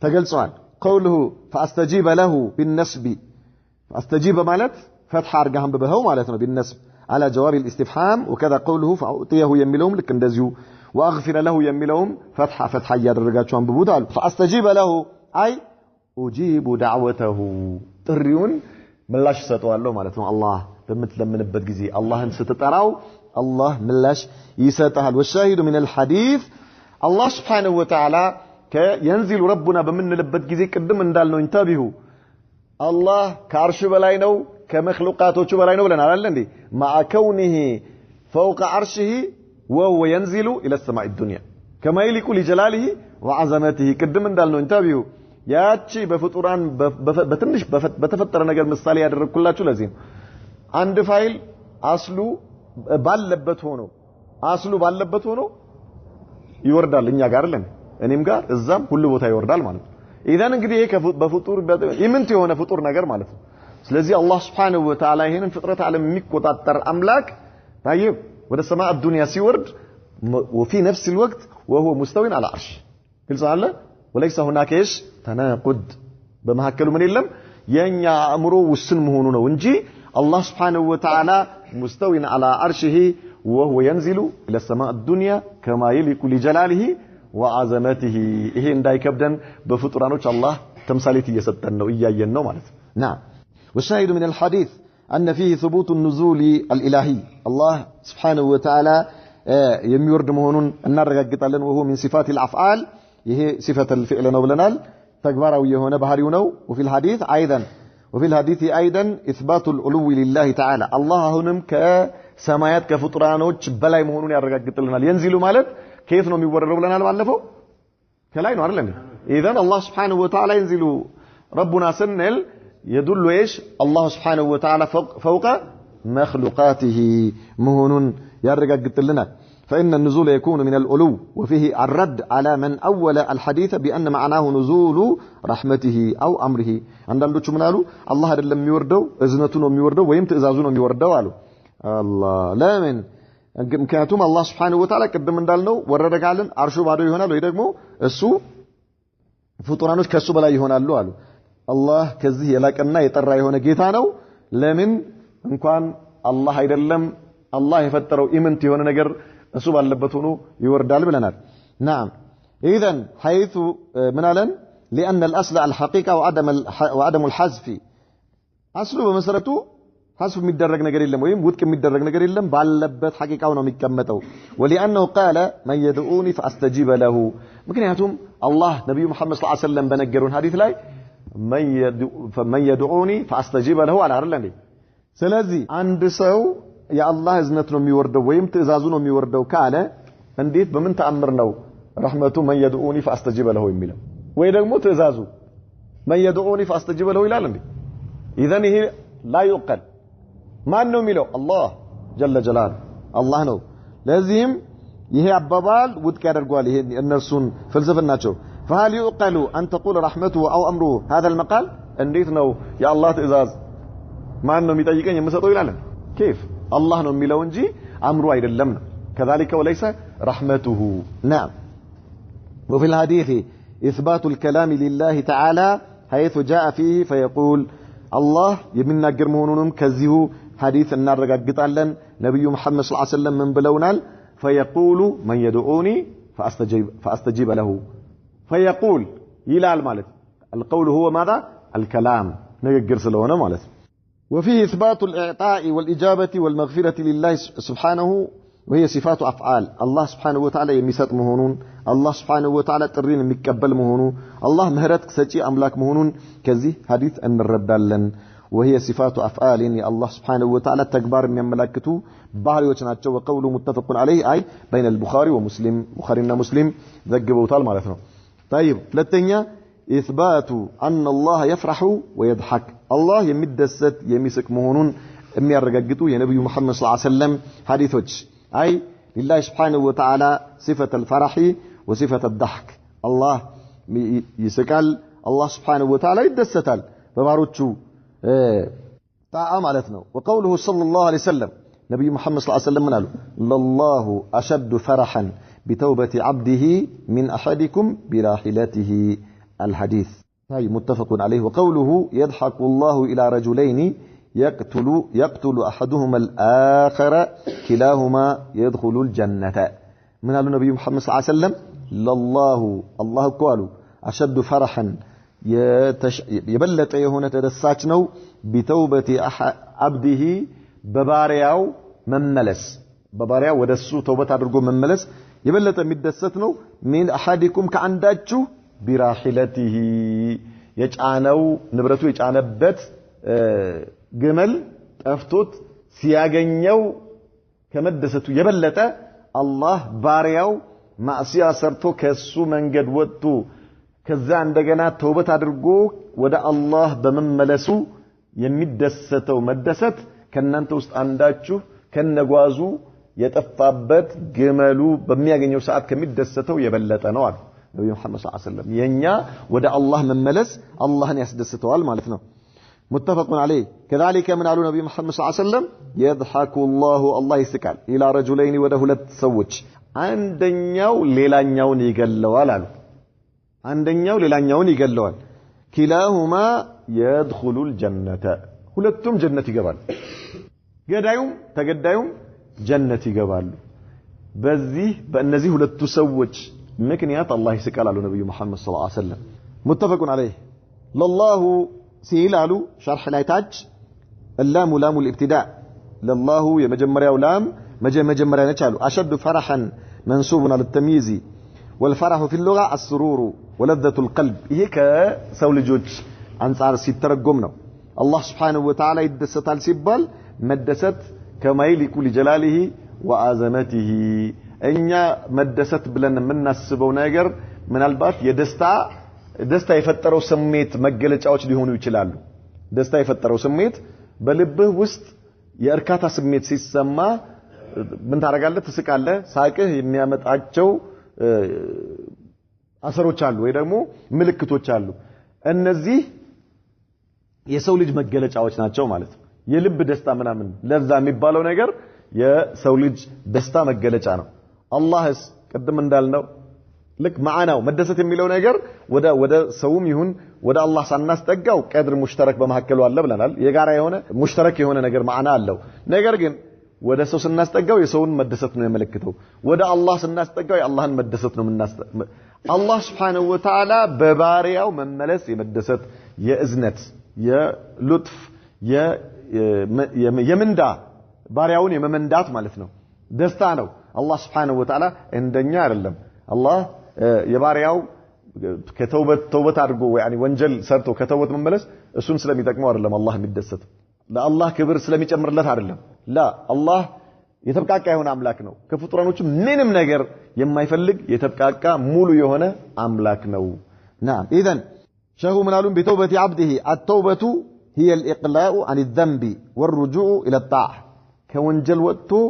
ተገልጿል قوله فاستجيب له بالنسب فاستجيب ማለት فتح አርጋህም በበው ማለት ነው بالنسب على جواب الاستفهام وكذا قوله فاعطيه የሚለውም ልክ እንደዚሁ واغفر له የሚለውም فتح ያደረጋችሁ አንብቡት አሉ فاستجيب له اي اجيب دعوته ጥሪውን ምላሽ ሰጠዋለሁ ማለት ነው አላህ በምትለምንበት ጊዜ አላህን ስትጠራው አላህ ምላሽ ይሰጣል والشاهد من الحديث الله سبحانه وتعالى ينزل ربنا በምንልበት ጊዜ ቅድም እንዳልነው እንተቢሁ አላህ ከአርሽ በላይ ነው ከመخلوقاتዎቹ በላይ ነው ብለናል አይደል እንዴ مع كونه فوق عرشه وهو ينزل الى السماء الدنيا كما يليق لجلاله وعظمته ቅድም እንዳልነው እንተቢሁ ያቺ በፍጡራን በትንሽ በተፈጠረ ነገር ምሳሌ ያደረኩላችሁ ለዚህ አንድ ፋይል አስሉ ባለበት ሆኖ ይወርዳል እኛ ጋር አይደል እኔም ጋር እዛም ሁሉ ቦታ ይወርዳል ማለት ነው ኢዳን እንግዲህ ይሄ በፍጡር ኢምንት የሆነ ፍጡር ነገር ማለት ነው ስለዚህ አላህ Subhanahu Wa Ta'ala ይሄንን ፍጥረት ዓለም የሚቆጣጠር አምላክ طيب ወደ ሰማይ الدنيا ሲወርድ وفي نفس الوقت وهو مستوي على العرش ግልጽ አለ وليس هناك ايش تناقض በመሐከሉ ምን የለም የኛ አእምሮ ውስን መሆኑ ነው እንጂ الله سبحانه وتعالى مستوي على عرشه وهو ينزل الى السماء الدنيا كما يليق لجلاله وعظمته ይሄ እንዳይከብደን በፍጡራኖች አላህ ተምሳሌት እየሰጠን ነው እያየን ነው ማለት ነው نعم والشاهد من الحديث ان فيه ثبوت النزول الالهي الله سبحانه وتعالى የሚወርድ መሆኑን እናረጋግጣለን وهو من صفات الافعال ይሄ صفه الفعل ነው ብለናል ተግባራዊ የሆነ ባህሪው ነው وفي الحديث ايضا اثبات العلو لله تعالى الله አሁንም ከሰማያት ከፍጡራኖች በላይ መሆኑን ያረጋግጥልናል ينزل ማለት كيف ነው የሚወረደው ብለናል ባለፈው ከላይ ነው አይደል اذا الله سبحانه وتعالى ينزل ربنا سنل يدل ايش الله سبحانه وتعالى فوق مخلوقاته مهون يرغغطلنا فإن النزول يكون من العلو وفيه الرد على من أول الحديث بأن معناه نزول رحمته أو أمره عندنا ምን አሉ አላህ አይደለም የሚወርደው እዝነቱ ነው የሚወርደው ወይም ትእዛዙ ነው የሚወርደው አሉ አላህ ለምን ምክንያቱም አላህ Subhanahu Wa Ta'ala ቅድም እንዳልነው ወረደ ካልን አርሹ ባዶ ይሆናል ወይ ደግሞ እሱ ፍጡራኖች ከሱ በላይ ይሆናሉ አሉ አላህ ከዚህ የላቀና የጠራ የሆነ ጌታ ነው ለምን እንኳን አላህ አይደለም አላህ የፈጠረው ኢምንት የሆነ ነገር እሱ ባለበት ሆኖ ይወርዳል ብለናል نعم اذا حيث منالن لان الاصل الحقيقه وعدم الحذف اصله በመሰረቱ حذف የሚደረግ ነገር የለም ወይም ውድቅ የሚደረግ ነገር የለም ባለበት ሐቂቃው ነው የሚቀመጠው ولانه قال من يدعوني فاستجيب له ምክንያቱም አላህ ነብዩ መሐመድ ሰለላሁ ዐለይሂ ወሰለም በነገሩን ሐዲስ ላይ من يدعوني فاستجيب له على አይደል ስለዚህ አንድ ሰው የአላህ እዝነት ነው የሚወርደው ወይም ትእዛዙ ነው የሚወርደው ካለ እንዴት በምን ተአምር ነው ረህመቱ من يدعوني فاستجيب له የሚለው ወይ ደግሞ ትእዛዙ من يدعوني فاستجيب له ይላል እንዴ اذا ይሄ لا يقل ማን ነው የሚለው አላህ جل جلاله አላህ ነው ለዚህም ይሄ አባባል ውድቅ ያደርጋል ይሄ እነርሱን ፍልስፍናቸው فهل يقل ان تقول رحمته او امره هذا المقال እንዴት ነው የአላህ ትእዛዝ ማን ነው የሚጠይቀኝ የምሰጠው ይላል كيف الله ነው የሚለው እንጂ أمره أيضا كذلك وليس رحمته. نعم. وفي الحديث إثبات الكلام لله تعالى حيث جاء فيه فيقول الله يمناجر مهونون كزيه حديث النار رقاقتالا نبي محمد صلى الله عليه وسلم من بلونال فيقول من يدعوني فأستجيب له. فيقول يلال مالت القول هو ماذا؟ الكلام نقر سلونا مالت. وفيه إثبات الإعطاء والإجابة والمغفرة لله سبحانه وهي صفات أفعال. الله سبحانه وتعالى يميسات مهونون الله سبحانه وتعالى ترين مكبل مهونو الله مهرتك سجي أملاك مهونون كذي حديث أن الردالن وهي صفات أفعال يا الله سبحانه وتعالى تكبار من ملاكته بحري وشناتشو وقوله متفق عليه أي بين البخاري ومسلم بخارينا مسلم ذقبوا طال مالتنا. طيب ثلاثة إثبات أن الله يفرح ويضحك. الله يمد الست يمسك مهونون أمي الرقاقته يا نبي محمد صلى الله عليه وسلم حديث وجه أي لله سبحانه وتعالى صفة الفرح وصفة الضحك. الله يسكال الله سبحانه وتعالى يدستال بباروتشو مالتنا. وقوله صلى الله عليه وسلم نبي محمد صلى الله عليه وسلم قال لله أشد فرحا بتوبة عبده من أحدكم براحلته الحديث هاي متفق عليه. وقوله يضحك الله إلى رجلين يقتل أحدهما الآخر كلاهما يدخل الجنة. من قال النبي محمد صلى الله عليه وسلم الله قالوا أشد فرحا يبلت هنا تدساتنو بتوبة عبده ببارياو مملس ببارياو ودسو توبة عدرقو مملس يبلت مدستنو من أحدكم كعنداتشو براحلته يجعانو نبرتو يجعانبت جمل أفتوت سياغنيو كمدستو يبلت الله بارياو معصية سرتو كسو منجد ودتو كذا عندنا توبة عدرقو ودا الله بمملسو يمدستو مدست كنانتو استعنداتشو كنغوازو يتفابت جملو بمياغنيو ساعات كمدستو يبلت نوال نبي محمد صلى الله عليه وسلم ينيا ودا الله مملس الله يسدستوال مالتنا. متفق عليه. كذلك من على نبي محمد صلى الله عليه وسلم يضحك الله يسكال إلى رجلين ودهلت سوج عندنياو ليلانياون يقلوال عندنياو ليلانياون يقلوال كلاهما يدخل الجنة ሁለቱም ጀነት ይገባሉ ገዳዩም ተገዳዩም ጀነት ይገባሉ በእነዚህ ሁለቱ ሰዎች ምክንያት አላህ ይስቃል አሉ ነብዩ መሐመድ ሰለላሁ ዐለይሂ ወሰለም متفق عليه لله سيلالو شرح لايتاج اللام لام الابتداء لله يمجمرياو لام مجمريا نچالو اشد فرحا منسوب على التمييز والفرح في اللغه السرور ولذة القلب ይሄ ከሰው ልጆች አንፃር ሲተረጎም ነው الله سبحانه وتعالى يدستال ሲባል መደሰት ከማይሊኩ لجلاله وعظمته እኛ መደሰት ብለን የምናስበው ነገር ምናልባት ደስታ የፈጠረው ስሜት መገለጫዎች ሊሆኑ ይችላሉ ደስታ የፈጠረው ስሜት በልብህ ውስጥ የእርካታ ስሜት ሲሰማ ምን ታረጋለህ ትስቃለህ ሳቅህ የሚያመጣቸው አሰሮች አሉ ወይ ደግሞ ምልክቶች አሉ እነዚህ የሰው ልጅ መገለጫዎች ናቸው ማለት ነው የልብ ደስታ ምናምን ለዛ የሚባለው ነገር የሰው ልጅ ደስታ መገለጫ ነው አላህስ ቀደም እንዳልነው لك معنا ومدست የሚለው ነገር ወደ ሰውም ይሁን ወደ አላህ ሳናስጠጋው ቀድር ሙሽተረክ በመሐከሉ አለ ብለናል የጋራ የሆነ ሙሽተረክ የሆነ ነገር ማዕና አለው ነገር ግን ወደ ሰው ስናስጠጋው የሰውን መደሰት ነው የሚመለከተው ወደ አላህ ስናስጠጋው የአላህን መደሰት ነው አላህ Subhanahu Wa Ta'ala በባሪያው መመለስ የመደሰት የእዝነት የሉጥፍ የምንዳ ባሪያውን የመመንዳት ማለት ነው ደስታ ነው አላህ Subhanahu Wa Ta'ala እንደኛ አይደለም አላህ የባሪያው ከተውበት አድርጎ يعني ወንጀል ሰርቶ ከተውበት መመለስ እሱን ስለሚጠቅመው አይደለም አላህ የሚደሰት ለአላህ ክብር ስለሚጨምርለት አይደለም لا አላህ የተብቃቃ የሆነ አምላክ ነው ከፍጡራኖቹ ምንም ነገር የማይፈልግ የተብቃቃ ሙሉ የሆነ አምላክ ነው نعم اذا شهو منالون بتوبة عبده التوبة هي الإقلاع عن الذنب والرجوع إلى الطاعة كونجل وقته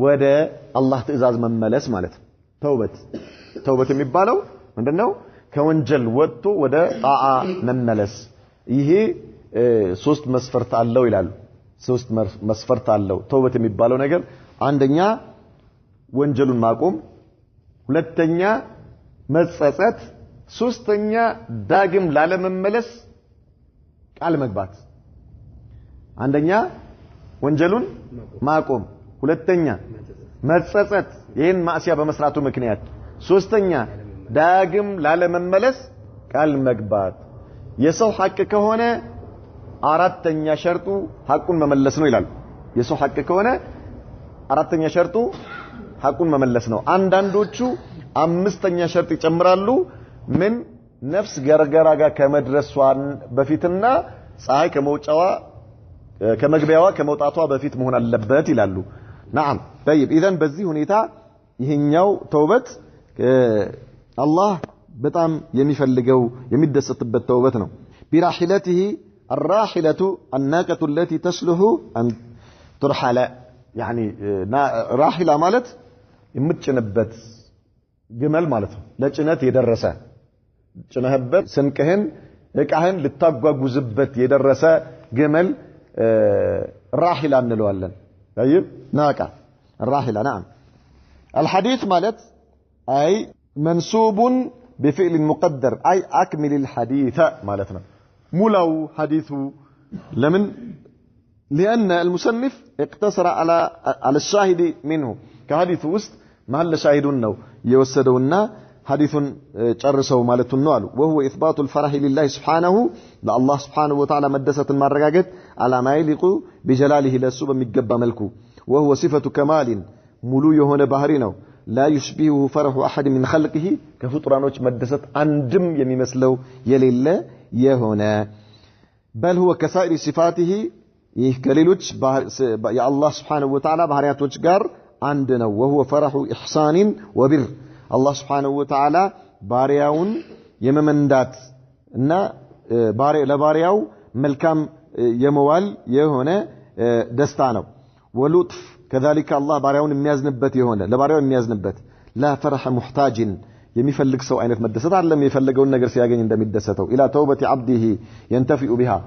ودا الله تئزاز مملس مالته توبة የሚባለው ምንድነው ከወንጀል ወጥቶ ወደ ጣዓ መመለስ ይሄ ሶስት መስፈርት አለው ይላሉ ሶስት መስፈርት አለው ተውበት የሚባለው ነገር አንደኛ ወንጀሉን ማቆም ሁለተኛ መጸጸት ሶስተኛ ዳግም ላለመመለስ ቃል መግባት አንደኛ ወንጀሉን ማቆም ሁለተኛ መጸጸት ይሄን ማዕሲያ በመስራቱ ምክንያት ሶስተኛ ዳግም ላለመመለስ ቃል መግባት የሰው ሐቅ ከሆነ አራተኛ ሸርጡ ሐቁን መመለስ ነው ይላል የሰው ሐቅ ከሆነ አራተኛ ሸርጡ ሐቁን መመለስ ነው አንዳንዶቹ አምስተኛ ሸርጥ ይጨምራሉ ምን ነፍስ ገርገራ ጋር ከመድረሷን በፊትና ፀሐይ ከመውጫዋ ከመግቢያዋ ከመውጣቷ በፊት መሆን አለበት ይላሉ نعم طيب اذا በዚህ ሁኔታ ይሄኛው ተውበት አላህ በጣም የሚፈልገው የሚደሰትበት ተውበት ነው ቢራሂለቲሂ الراحلة الناقة التي تصلح أن ترحل يعني راحلة ማለት የምትጭንበት ግመል ማለት ነው ለጭነት የደረሰ ጭነህበት ስንቅህን እቃህን ልታጓጉዝበት የደረሰ ግመል راحلة እንለዋለን طيب ناقة الراحلة نعم الحديث مالت أي منسوب بفعل مقدر أي أكمل الحديث مالتنا مولو حديثه لمن لأن المصنف اقتصر على الشاهد منه كحديث وسط محل شاهدونه يوسدونا حديث جرسوا مالتنا وهو إثبات الفرح لله سبحانه لله سبحانه وتعالى مدسة المرقاقت على ما يليق بجلاله للسوب مقبى ملكه وهو صفة كمال ملو يهون بحرينه لا يشبهه فرح أحد من خلقه كفطرانوش مدسة عندم يمثلو يليل يهونا بل هو كسائر صفاته يكللوش يا الله سبحانه وتعالى بحرياتوش قار عندنا وهو فرح إحسان وبر الله سبحانه وتعالى بارياون يممندات إن باري لبارياو ملكام يموال يهونا دستانو ولطف كذلك الله بارياون ميازنبت يهونا لبارياون ميازنبت لا فرح محتاج يميفلق سو عينت مدست علم يفلقون نجر سياقين عند مدسته إلى توبة عبده ينتفئ بها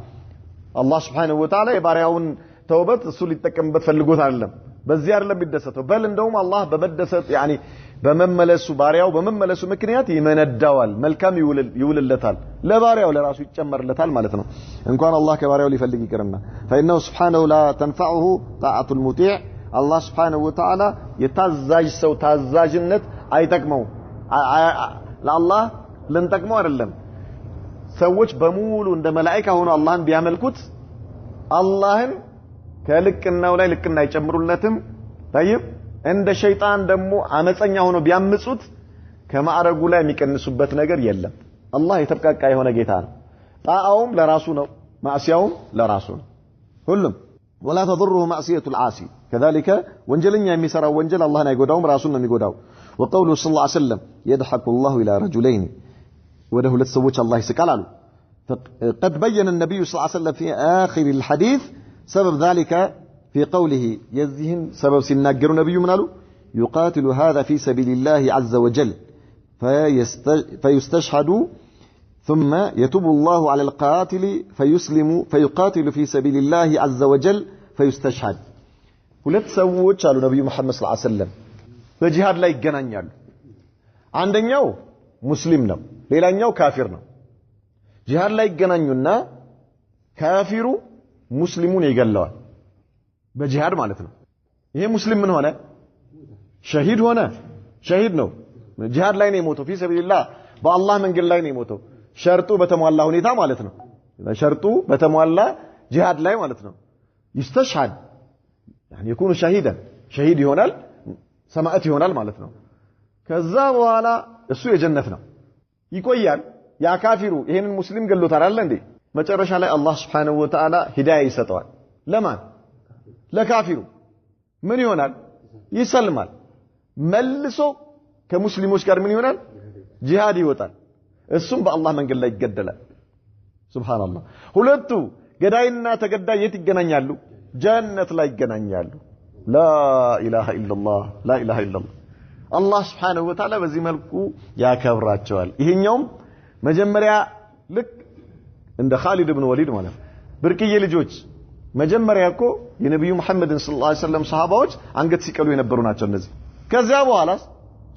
الله سبحانه وتعالى يبارياون توبة السول يتكم بتفلقوت علم بزيار لم يدسته بل عندهم الله بمدست يعني بمملسوا بارياو بمملسوا مكنيات يمن الدوال ملكام يولل لتال لا بارياو لراسه يتشمر لتال مالتنا إن كان الله كبارياو ليفلق يكرمنا فإنه سبحانه لا تنفعه طاعة المطيع الله سبحانه وتعالى يتزاج سو تزاجنت አይጠቅመው ለአላህ ለንጠቅመው አይደለም ሰዎች በሙሉ እንደ መላእክት ሆኖ አላህን ቢያመልኩት አላህን ከልቅናው ላይ ልቅና አይጨምሩለትም طيب እንደ ሸይጣን ደግሞ አመፀኛ ሆኖ ቢያምጹት ከማዕረጉ ላይ የሚቀንሱበት ነገር የለም አላህ የተብቃቃ የሆነ ጌታ ነው ጣአውም ለራሱ ነው ማዕሲያውም ለራሱ ነው ሁሉም ولا تضره معصية العاصي كذلك وانجلنيا يمسرا وانجل الله نيغوداوم راسون نيغوداو وقوله صلى الله عليه وسلم يضحك الله الى رجلين وله لتسوچ الله يسقالالو قد بين النبي صلى الله عليه وسلم في اخر الحديث سبب ذلك في قوله يزهن سبب سيناغروا نبي منالو يقاتل هذا في سبيل الله عز وجل فيستشهد ثم يتوب الله على القاتل فيسلم فيقاتل في سبيل الله عز وجل فيستشهد ሁለት ሰዎች አሉ ነብዩ መሐመድ ሰለላሁ ዐለይሂ ወሰለም በጂሃድ ላይ ይገናኛሉ አንደኛው ሙስሊም ነው ሌላኛው ካፊር ነው ጂሃድ ላይ ይገናኙና ካፊሩ ሙስሊሙን ይገለዋል በጂሃድ ማለት ነው ይሄ ሙስሊም ምን ሆነ ሸሂድ ሆነ ሸሂድ ነው ጂሃድ ላይ ነው የሞተው في سبيل الله በአላህ መንገድ ላይ ነው የሞተው ሸርጡ በተሟላ ሁኔታ ማለት ነው ሸርጡ በተሟላ ጂሃድ ላይ ማለት ነው ይስተሽሃድ يعني يكون شهيدا شهيد ይሆናል ሰማዕት ይሆናል ማለት ነው ከዛ በኋላ እሱ የጀነት ነው ይቆያል ያ ካፊሩ ይሄንን ሙስሊም ገሎታል አይደል እንዴ መጨረሻ ላይ አላህ Subhanahu Wa Ta'ala ሂዳያ ይሰጠዋል ለማን ለካፊሩ ምን ይሆናል ይሰልማል መልሶ ከሙስሊሞች ጋር ምን ይሆናል ጂሃድ ይወጣል እሱም በአላህ መንገድ ላይ ይገደላል ሱብሃንአላህ ሁለቱ ገዳይና ተገዳይ የት ይገናኛሉ ጀነት ላይ ይገናኛሉ ላ ኢላሃ ኢላላህ ላ ኢላሃ ኢላላህ አላህ Subhanahu Wa Ta'ala በዚህ መልኩ ያከብራቸዋል ይሄኛውም መጀመሪያ ልክ እንደ ኻሊድ ኢብኑ ወሊድ ማለት ብርቅዬ ልጆች መጀመሪያ እኮ የነብዩ መሐመድን ሰለላሁ ዐለይሂ ወሰለም ሰሃባዎች አንገት ሲቀሉ የነበሩ ናቸው እነዚህ ከዚያ በኋላ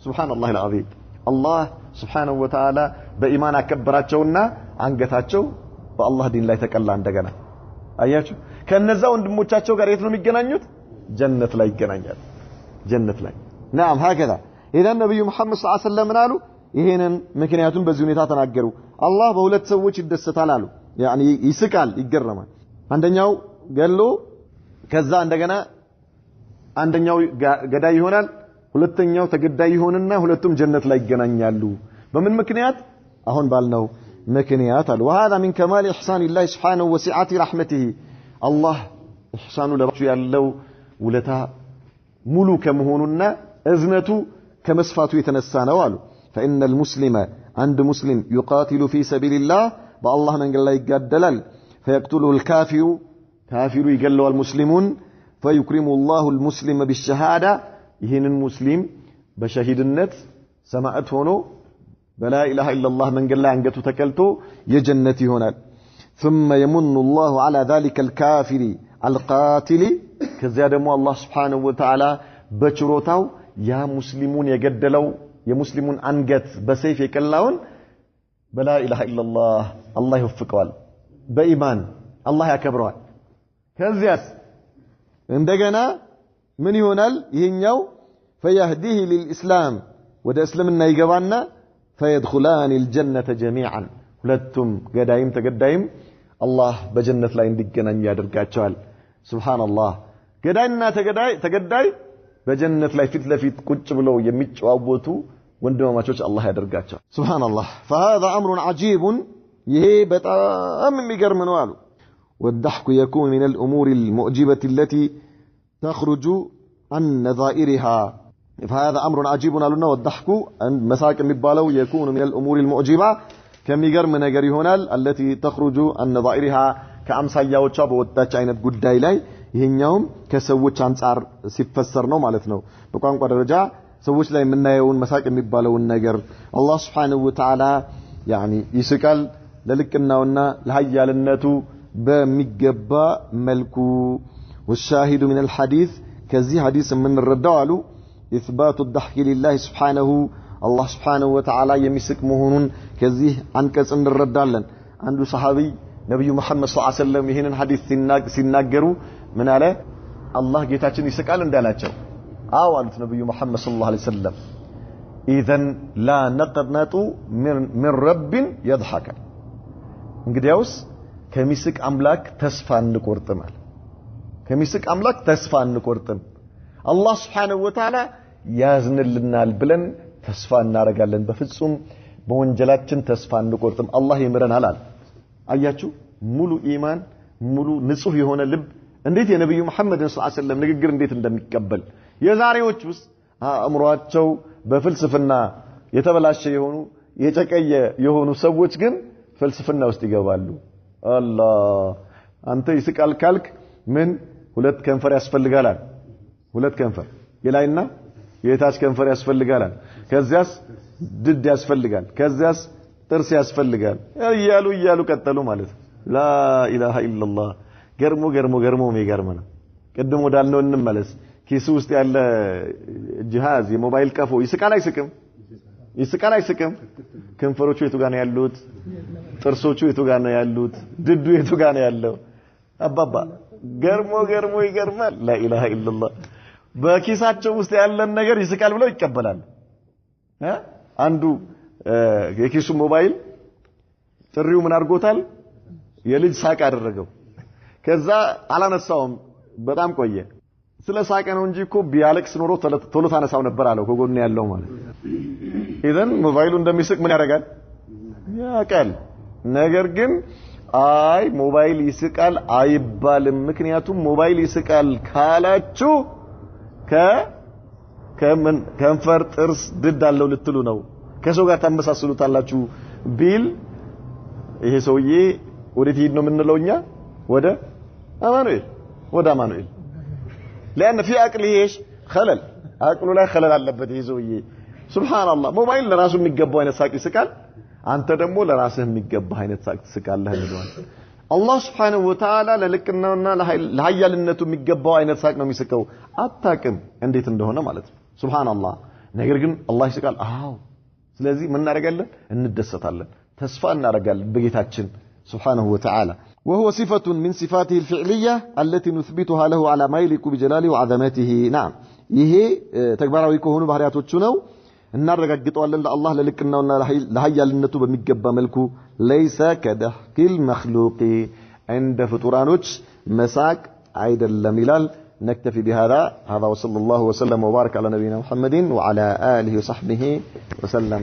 ሱብሃንአላህ አልዓዚም አላህ ሱብሃነሁ ወተዓላ በኢማን አከበራቸውና አንገታቸው በአላህ ዲን ላይ ተቀላ እንደገና አያችሁ ከነዛ ወንድሞቻቸው ጋር የት ነው የሚገናኙት ጀነት ላይ ይገናኛሉ ጀነት ላይ نعم هكذا اذا النبي محمد صلى الله عليه وسلم قالوا ይሄንን ምክንያቱም በዚህ ሁኔታ ተናገሩ አላህ በሁለት ሰዎች ይደሰታል አሉ يعني ይስቃል ይገረማል አንደኛው ገሎ ከዛ እንደገና አንደኛው ገዳይ ይሆናል ሁለተኛው ተገዳይ ይሆንና ሁለቱም ጀነት ላይ ይገናኛሉ በምን ምክንያት አሁን ባልነው ምክንያት አሉ وهذا من كمال احسان الله سبحانه وسعه رحمته الله احسانه ለባቹ ያለው ውለታ ሙሉ ከመሆኑና እዝነቱ ከመስፋቱ የተነሳ ነው አሉ فإن المسلم عند مسلم يقاتل في سبيل الله بالله من قال يقدلل فيقتله الكافر كافر يقلوا المسلمون فيكرم الله المسلم بالشهادة يهين المسلم بشهيد النت سمعت هنا بلا إله إلا الله من قال عنقته تكلته يجنتي هنا ثم يمن الله على ذلك الكافر القاتل كزيادة الله سبحانه وتعالى بشروته يا مسلمون يقدلوا يا مسلمون عنقت بسيف يكلاون بلا إله إلا الله يوفقوا بإيمان الله يكبروا كزياس عندنا من يونال يهنيو فيهديه للإسلام وده اسلمنا يقبعنا فيدخلان الجنة جميعا ولدتم قدايم تقدايم الله بجنة لا يندقنا يادر قاتشوال سبحان الله قداينا تقداي بجنة لا يفت لفت كتبلو يميتش وابوتو وندما ما تشوش الله يادر قاتشوال سبحان الله فهذا أمر عجيب يهي بتأم مقر منوالو والضحك يكون من الأمور المؤجبة التي تخرج عن نظائرها فهذا أمر عجيب قالوا والضحك مساكن مبالو يكون من الأمور المؤجبة كميقر من نجري هنا التي تخرج عن نظائرها كأمثال يوتشاب وتاتش عينت قداي لاي يهنيهم كسوتش عنصار سيفسرنو مالتنو بقام قد رجع سوتش لاي من يون مساكن مبالو النجر الله سبحانه وتعالى يعني يسكال للكناونا لهيا للنتو بمجبا ملكو والشاهد من الحديث كذي حديث من الردوالو إثبات الضحك لله سبحانه الله سبحانه وتعالى يمسك مهون كذي عنكس ان الردالن عنده صحابي نبي محمد صلى الله عليه وسلم يهن حديث سيناغرو من عليه الله ጌታችን ይስቃል እንዳላቸው አዋሉት ነብዩ መሐመድ ሰለላሁ ዐለይሂ ወሰለም اذن لا نقنط من رب يضحك እንግዲያውስ ከሚስቅ አምላክ ተስፋ እንቆርጥማል ከሚስቅ አምላክ ተስፋ እንቆርጥም አላህ Subhanahu Wa Ta'ala ያዝንልናል ብለን ተስፋ እናረጋለን በፍጹም በወንጀላችን ተስፋ እንቆርጥም አላህ ይምረናል አያችሁ ሙሉ ኢማን ሙሉ ንጹህ የሆነ ልብ እንዴት የነብዩ መሐመድን ሰለላሁ ዐለይሂ ወሰለም ንግግር እንዴት እንደሚቀበል የዛሬዎቹስ አእምሮአቸው በፍልስፍና የተበላሸ የሆኑ የጨቀየ የሆኑ ሰዎች ግን ፍልስፍና ውስጥ ይገባሉ አላህ አንተ ይስቃል ካልክ ምን ሁለት ከንፈር ያስፈልጋል ሁለት ከንፈር የላይና የታች ከንፈር ያስፈልጋል ከዚያስ ድድ ያስፈልጋል ከዚያስ ጥርስ ያስፈልጋል እያሉ ቀጠሉ ማለት ላ ኢላሃ ኢላላህ ገርሞ የሚገርመና ቀድሞ ዳልነው እንመለስ ኪስ ውስጥ ያለ ጂሃዝ የሞባይል ቀፎ ይስቃል አይስቅም ከንፈሮቹ የቱ ጋር ነው ያሉት ጥርሶቹ የቱ ጋር ነው ያሉት ድዱ የቱ ጋር ነው ያለው አባባ ገርሞ ይገርማል ላ ኢላሃ ኢላላህ በኪሳቸው ውስጥ ያለን ነገር ይስቃል ብለው ይቀበላል አንዱ የኪሱ ሞባይል ጥሪው ምን አድርጎታል የልጅ ሳቅ አደረገው ከዛ አላነሳውም በጣም ቆየ ስለ ሳቀ ነው እንጂ እኮ ቢያለቅስ ኖሮ ቶሎ ታነሳው ነበር አለው ከጎን ያለው ማለት ኢዘን ሞባይሉ እንደሚስቅ ምን ያደርጋል ያቃል ነገር ግን አይ ሞባይል ይስቃል አይባልም ምክንያቱም ሞባይል ይስቃል ካላችሁ ከንፈር ጥርስ ድድ አለው ልትሉ ነው ከሰው ጋር ተመሳስሉታላችሁ ቢል ይሄ ሰውዬ ወዴት ሄድ ነው የምንለውኛ ወደ አማኑኤል لأن في عقله ايش خلل عقله لا خلل አለበት ይሄ ሰውዬ ሱብሃንአላህ ሞባይል ለራሱ የሚገባው አይነት ሳቅ ይስቃል አንተ ደግሞ ለራስህ የሚገባው አይነት ሳቅ ትስቃለህ እንዴ አላህ Subhanahu Wa Ta'ala ለልቅናውና ለኃያልነቱ የሚገባው አይነት ሳቅ ነው የሚስቀው አታቅም እንዴት እንደሆነ ማለት ነው ሱብሃንአላህ ነገር ግን አላህ ይስቃል አዎ ስለዚህ ምን እናደርጋለን እንደሰታለን ተስፋ እናደርጋለን በጌታችን Subhanahu Wa Ta'ala وهو صفة من صفاته الفعلية التي نثبتها له على ما يليق بجلاله وعظمته نعم ይሄ ተግባራዊ ከሆኑ ባህሪያቶቹ ነው እናረጋግጠዋለን ለአላህ ለልቅናውና ለኃያልነቱ በሚገባ መልኩ ليس كدحك المخلوق عند فطرانوች መሳቅ አይደለም ይላል نكتفي بهذا وصلى الله وسلم وبارك على نبينا محمد وعلى آله وصحبه وسلم